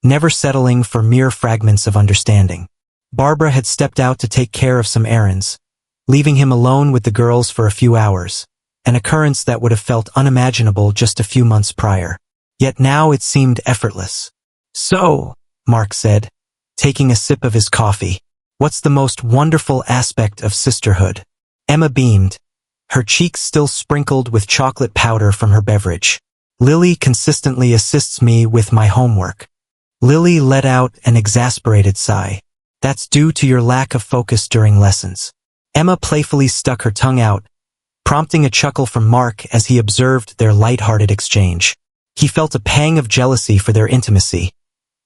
Speaker 1: never settling for mere fragments of understanding. Barbara had stepped out to take care of some errands, leaving him alone with the girls for a few hours, an occurrence that would have felt unimaginable just a few months prior. Yet now it seemed effortless. "So," Mark said, taking a sip of his coffee, "what's the most wonderful aspect of sisterhood?" Emma beamed, her cheeks still sprinkled with chocolate powder from her beverage. "Lily consistently assists me with my homework." Lily let out an exasperated sigh. "That's due to your lack of focus during lessons." Emma playfully stuck her tongue out, prompting a chuckle from Mark as he observed their light-hearted exchange. He felt a pang of jealousy for their intimacy,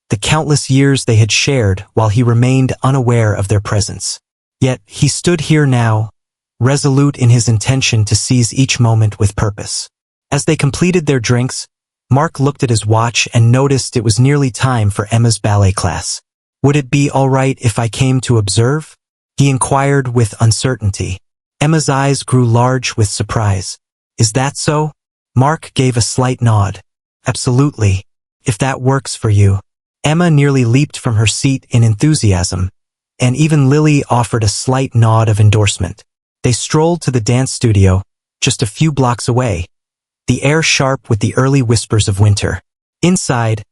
Speaker 1: the countless years they had shared while he remained unaware of their presence. Yet he stood here now, resolute in his intention to seize each moment with purpose. As they completed their drinks, Mark looked at his watch and noticed it was nearly time for Emma's ballet class. "Would it be all right if I came to observe?" he inquired with uncertainty. Emma's eyes grew large with surprise. "Is that so?" Mark gave a slight nod. "Absolutely, if that works for you." Emma nearly leaped from her seat in enthusiasm, and even Lily offered a slight nod of endorsement. They strolled to the dance studio, just a few blocks away, the air sharp with the early whispers of winter. Inside,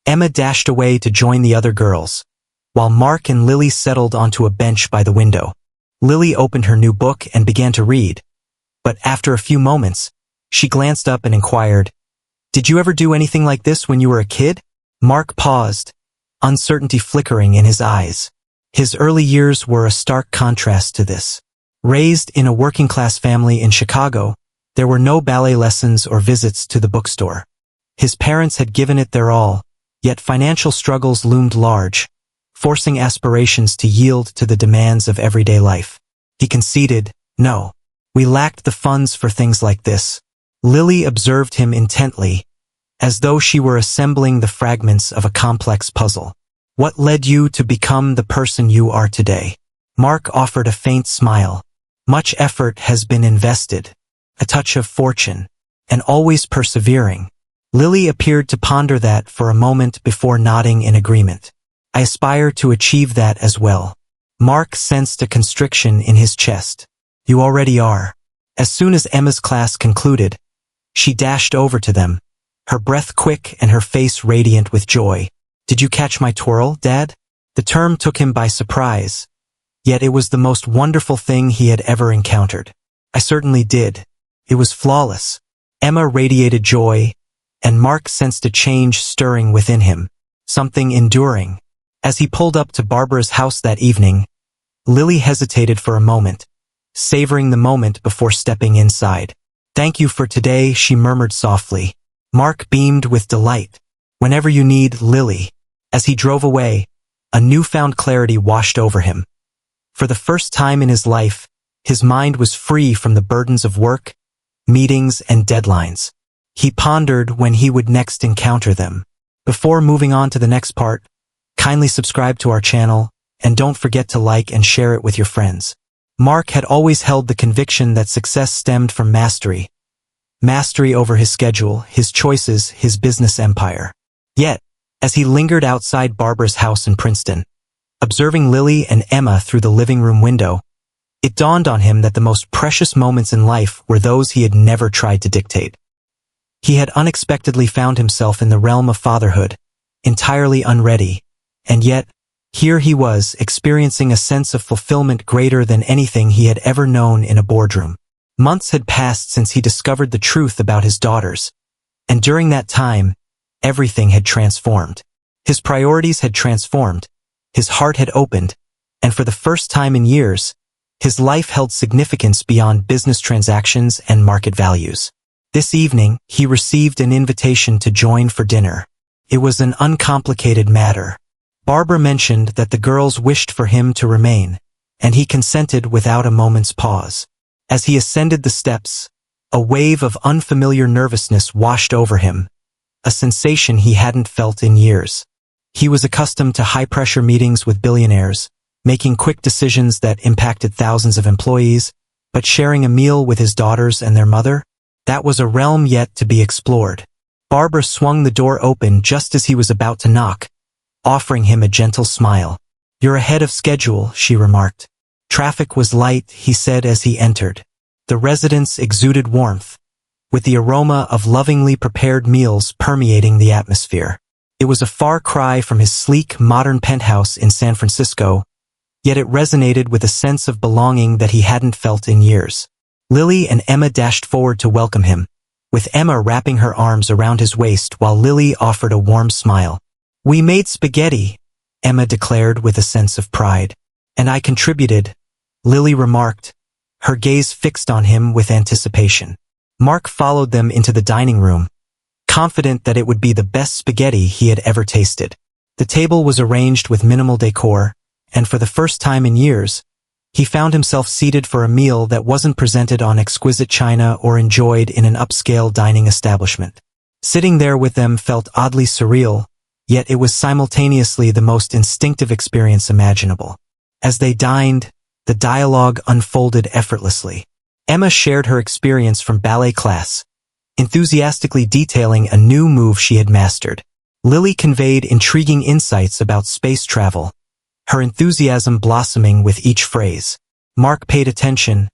Speaker 1: Emma dashed away to join the other girls, while Mark and Lily settled onto a bench by the window. Lily opened her new book and began to read, but after a few moments, she glanced up and inquired, "Did you ever do anything like this when you were a kid?" Mark paused, uncertainty flickering in his eyes. His early years were a stark contrast to this. Raised in a working-class family in Chicago, there were no ballet lessons or visits to the bookstore. His parents had given it their all, yet financial struggles loomed large, forcing aspirations to yield to the demands of everyday life. He conceded, "No, we lacked the funds for things like this." Lily observed him intently, as though she were assembling the fragments of a complex puzzle. "What led you to become the person you are today?" Mark offered a faint smile. "Much effort has been invested, a touch of fortune, and always persevering." Lily appeared to ponder that for a moment before nodding in agreement. "I aspire to achieve that as well." Mark sensed a constriction in his chest. "You already are." As soon as Emma's class concluded, she dashed over to them, her breath quick and her face radiant with joy. "Did you catch my twirl, Dad?" The term took him by surprise, yet it was the most wonderful thing he had ever encountered. "I certainly did. It was flawless." Emma radiated joy, and Mark sensed a change stirring within him, something enduring. As he pulled up to Barbara's house that evening, Lily hesitated for a moment, savoring the moment before stepping inside. "Thank you for today," she murmured softly. Mark beamed with delight. "Whenever you need, Lily." As he drove away, a newfound clarity washed over him. For the first time in his life, his mind was free from the burdens of work, meetings, and deadlines. He pondered when he would next encounter them. Before moving on to the next part, kindly subscribe to our channel, and don't forget to like and share it with your friends. Mark had always held the conviction that success stemmed from mastery. Mastery over his schedule, his choices, his business empire. Yet, as he lingered outside Barbara's house in Princeton, observing Lily and Emma through the living room window, it dawned on him that the most precious moments in life were those he had never tried to dictate. He had unexpectedly found himself in the realm of fatherhood, entirely unready, and yet, here he was, experiencing a sense of fulfillment greater than anything he had ever known in a boardroom. Months had passed since he discovered the truth about his daughters, and during that time, everything had transformed. His priorities had transformed, his heart had opened, and for the first time in years, his life held significance beyond business transactions and market values. This evening, he received an invitation to join for dinner. It was an uncomplicated matter. Barbara mentioned that the girls wished for him to remain, and he consented without a moment's pause. As he ascended the steps, a wave of unfamiliar nervousness washed over him, a sensation he hadn't felt in years. He was accustomed to high-pressure meetings with billionaires, making quick decisions that impacted thousands of employees, but sharing a meal with his daughters and their mother? That was a realm yet to be explored. Barbara swung the door open just as he was about to knock, offering him a gentle smile. "You're ahead of schedule," she remarked. Traffic was light, he said as he entered. The residence exuded warmth, with the aroma of lovingly prepared meals permeating the atmosphere. It was a far cry from his sleek, modern penthouse in San Francisco, yet it resonated with a sense of belonging that he hadn't felt in years. Lily and Emma dashed forward to welcome him, with Emma wrapping her arms around his waist while Lily offered a warm smile. "We made spaghetti," Emma declared with a sense of pride. "And I contributed," Lily remarked, her gaze fixed on him with anticipation. Mark followed them into the dining room, confident that it would be the best spaghetti he had ever tasted. The table was arranged with minimal decor, and for the first time in years, he found himself seated for a meal that wasn't presented on exquisite china or enjoyed in an upscale dining establishment. Sitting there with them felt oddly surreal, yet it was simultaneously the most instinctive experience imaginable. As they dined, the dialogue unfolded effortlessly. Emma shared her experience from ballet class, enthusiastically detailing a new move she had mastered. Lily conveyed intriguing insights about space travel, her enthusiasm blossoming with each phrase. Mark paid attention,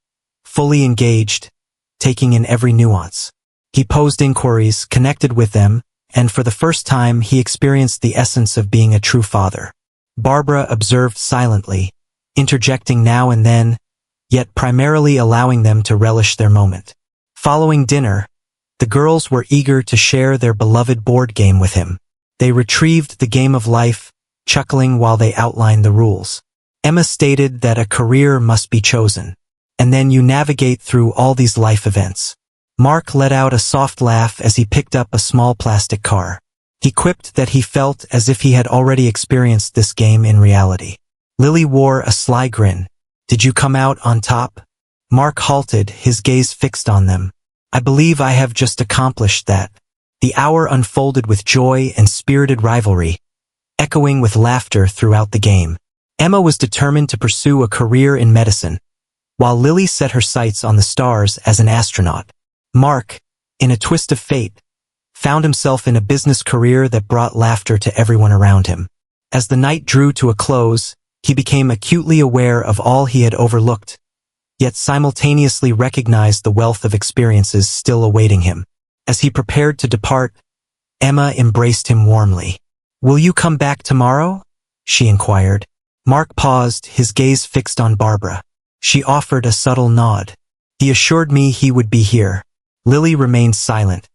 Speaker 1: fully engaged, taking in every nuance. He posed inquiries, connected with them, and for the first time he experienced the essence of being a true father. Barbara observed silently, interjecting now and then, yet primarily allowing them to relish their moment. Following dinner, the girls were eager to share their beloved board game with him. They retrieved the game of life, chuckling while they outlined the rules. Emma stated that a career must be chosen, and then you navigate through all these life events. Mark let out a soft laugh as he picked up a small plastic car. He quipped that he felt as if he had already experienced this game in reality. Lily wore a sly grin. "Did you come out on top?" Mark halted, his gaze fixed on them. "I believe I have just accomplished that." The hour unfolded with joy and spirited rivalry, echoing with laughter throughout the game. Emma was determined to pursue a career in medicine, while Lily set her sights on the stars as an astronaut. Mark, in a twist of fate, found himself in a business career that brought laughter to everyone around him. As the night drew to a close, he became acutely aware of all he had overlooked, yet simultaneously recognized the wealth of experiences still awaiting him. As he prepared to depart, Emma embraced him warmly. "Will you come back tomorrow?" she inquired. Mark paused, his gaze fixed on Barbara. She offered a subtle nod. "He assured me he would be here." Lily remained silent,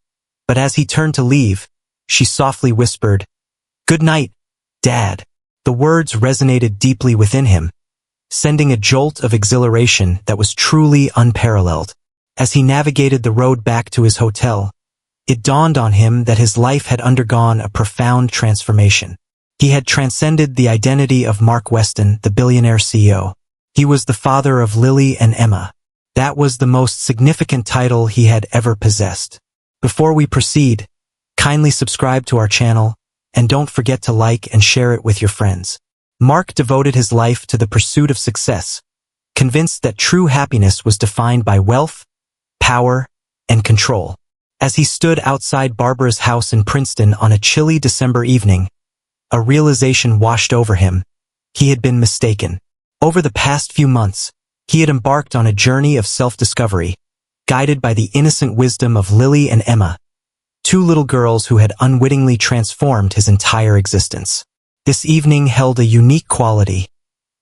Speaker 1: but as he turned to leave, she softly whispered, "Good night, Dad." The words resonated deeply within him, sending a jolt of exhilaration that was truly unparalleled. As he navigated the road back to his hotel, it dawned on him that his life had undergone a profound transformation. He had transcended the identity of Mark Weston, the billionaire CEO. He was the father of Lily and Emma. That was the most significant title he had ever possessed. Before we proceed, kindly subscribe to our channel, and don't forget to like and share it with your friends. Mark devoted his life to the pursuit of success, convinced that true happiness was defined by wealth, power, and control. As he stood outside Barbara's house in Princeton on a chilly December evening, a realization washed over him. He had been mistaken. Over the past few months, he had embarked on a journey of self-discovery, guided by the innocent wisdom of Lily and Emma, two little girls who had unwittingly transformed his entire existence. This evening held a unique quality,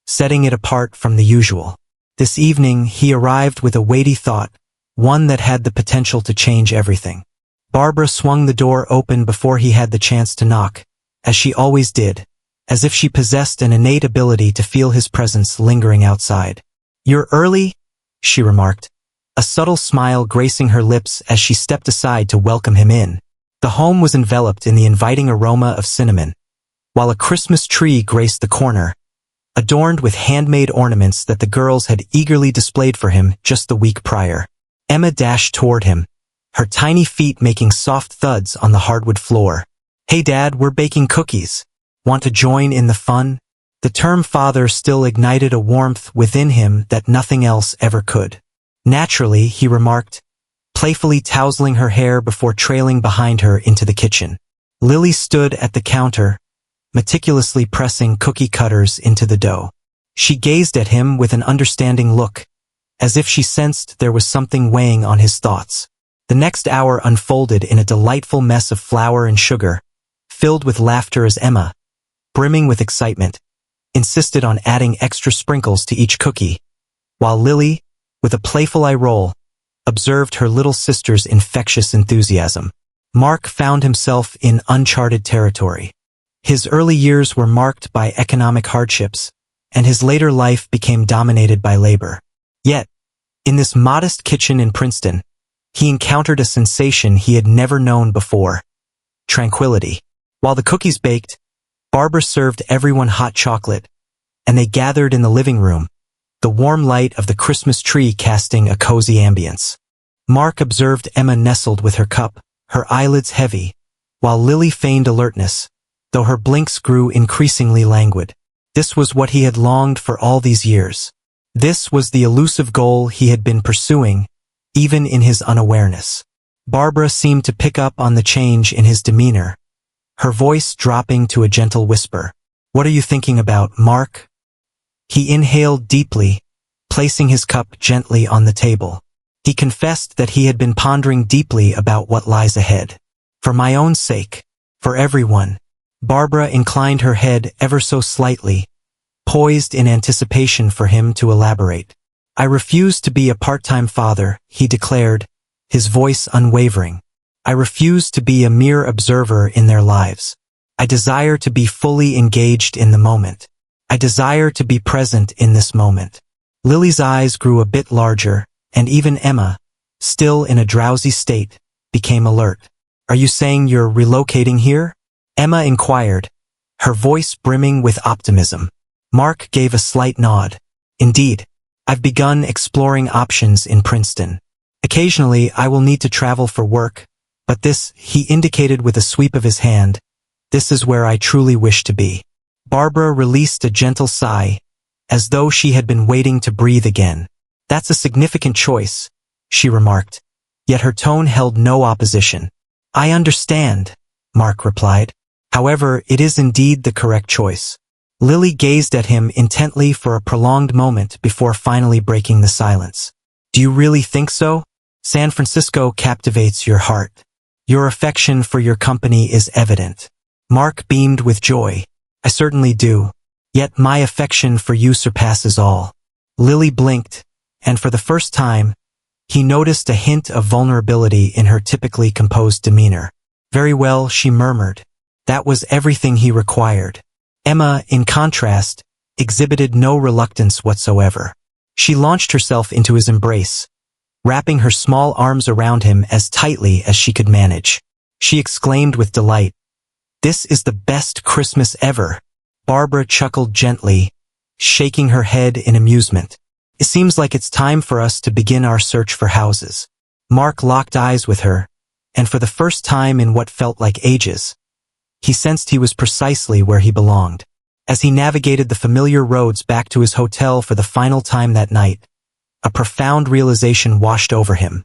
Speaker 1: setting it apart from the usual. This evening, he arrived with a weighty thought, one that had the potential to change everything. Barbara swung the door open before he had the chance to knock, as she always did, as if she possessed an innate ability to feel his presence lingering outside. "You're early?" she remarked, a subtle smile gracing her lips as she stepped aside to welcome him in. The home was enveloped in the inviting aroma of cinnamon, while a Christmas tree graced the corner, adorned with handmade ornaments that the girls had eagerly displayed for him just the week prior. Emma dashed toward him, her tiny feet making soft thuds on the hardwood floor. "Hey Dad, we're baking cookies. Want to join in the fun?" The term father still ignited a warmth within him that nothing else ever could. "Naturally," he remarked, playfully tousling her hair before trailing behind her into the kitchen. Lily stood at the counter, meticulously pressing cookie cutters into the dough. She gazed at him with an understanding look, as if she sensed there was something weighing on his thoughts. The next hour unfolded in a delightful mess of flour and sugar, filled with laughter as Emma, brimming with excitement, insisted on adding extra sprinkles to each cookie, while Lily, with a playful eye roll, observed her little sister's infectious enthusiasm. Mark found himself in uncharted territory. His early years were marked by economic hardships, and his later life became dominated by labor. Yet, in this modest kitchen in Princeton, he encountered a sensation he had never known before: tranquility. While the cookies baked, Barbara served everyone hot chocolate, and they gathered in the living room, the warm light of the Christmas tree casting a cozy ambience. Mark observed Emma nestled with her cup, her eyelids heavy, while Lily feigned alertness, though her blinks grew increasingly languid. This was what he had longed for all these years. This was the elusive goal he had been pursuing, even in his unawareness. Barbara seemed to pick up on the change in his demeanor, her voice dropping to a gentle whisper. "What are you thinking about, Mark?" He inhaled deeply, placing his cup gently on the table. He confessed that he had been pondering deeply about what lies ahead. "For my own sake, for everyone." Barbara inclined her head ever so slightly, poised in anticipation for him to elaborate. "I refuse to be a part-time father," he declared, his voice unwavering. "I refuse to be a mere observer in their lives. I desire to be fully engaged in the moment. I desire to be present in this moment." Lily's eyes grew a bit larger, and even Emma, still in a drowsy state, became alert. "Are you saying you're relocating here?" Emma inquired, her voice brimming with optimism. Mark gave a slight nod. "Indeed, I've begun exploring options in Princeton. Occasionally, I will need to travel for work, but this," he indicated with a sweep of his hand, "this is where I truly wish to be." Barbara released a gentle sigh, as though she had been waiting to breathe again. "That's a significant choice," she remarked, yet her tone held no opposition. "I understand," Mark replied. "However, it is indeed the correct choice." Lily gazed at him intently for a prolonged moment before finally breaking the silence. "Do you really think so? San Francisco captivates your heart. Your affection for your company is evident." Mark beamed with joy. "I certainly do. Yet my affection for you surpasses all." Lily blinked, and for the first time, he noticed a hint of vulnerability in her typically composed demeanor. "Very well," she murmured. That was everything he required. Emma, in contrast, exhibited no reluctance whatsoever. She launched herself into his embrace, wrapping her small arms around him as tightly as she could manage. She exclaimed with delight, "This is the best Christmas ever." Barbara chuckled gently, shaking her head in amusement. "It seems like it's time for us to begin our search for houses." Mark locked eyes with her, and for the first time in what felt like ages, he sensed he was precisely where he belonged. As he navigated the familiar roads back to his hotel for the final time that night, a profound realization washed over him.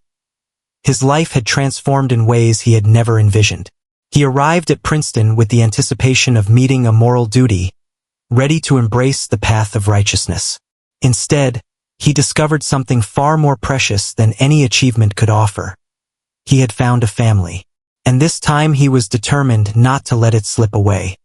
Speaker 1: His life had transformed in ways he had never envisioned. He arrived at Princeton with the anticipation of meeting a moral duty, ready to embrace the path of righteousness. Instead, he discovered something far more precious than any achievement could offer. He had found a family, and this time he was determined not to let it slip away.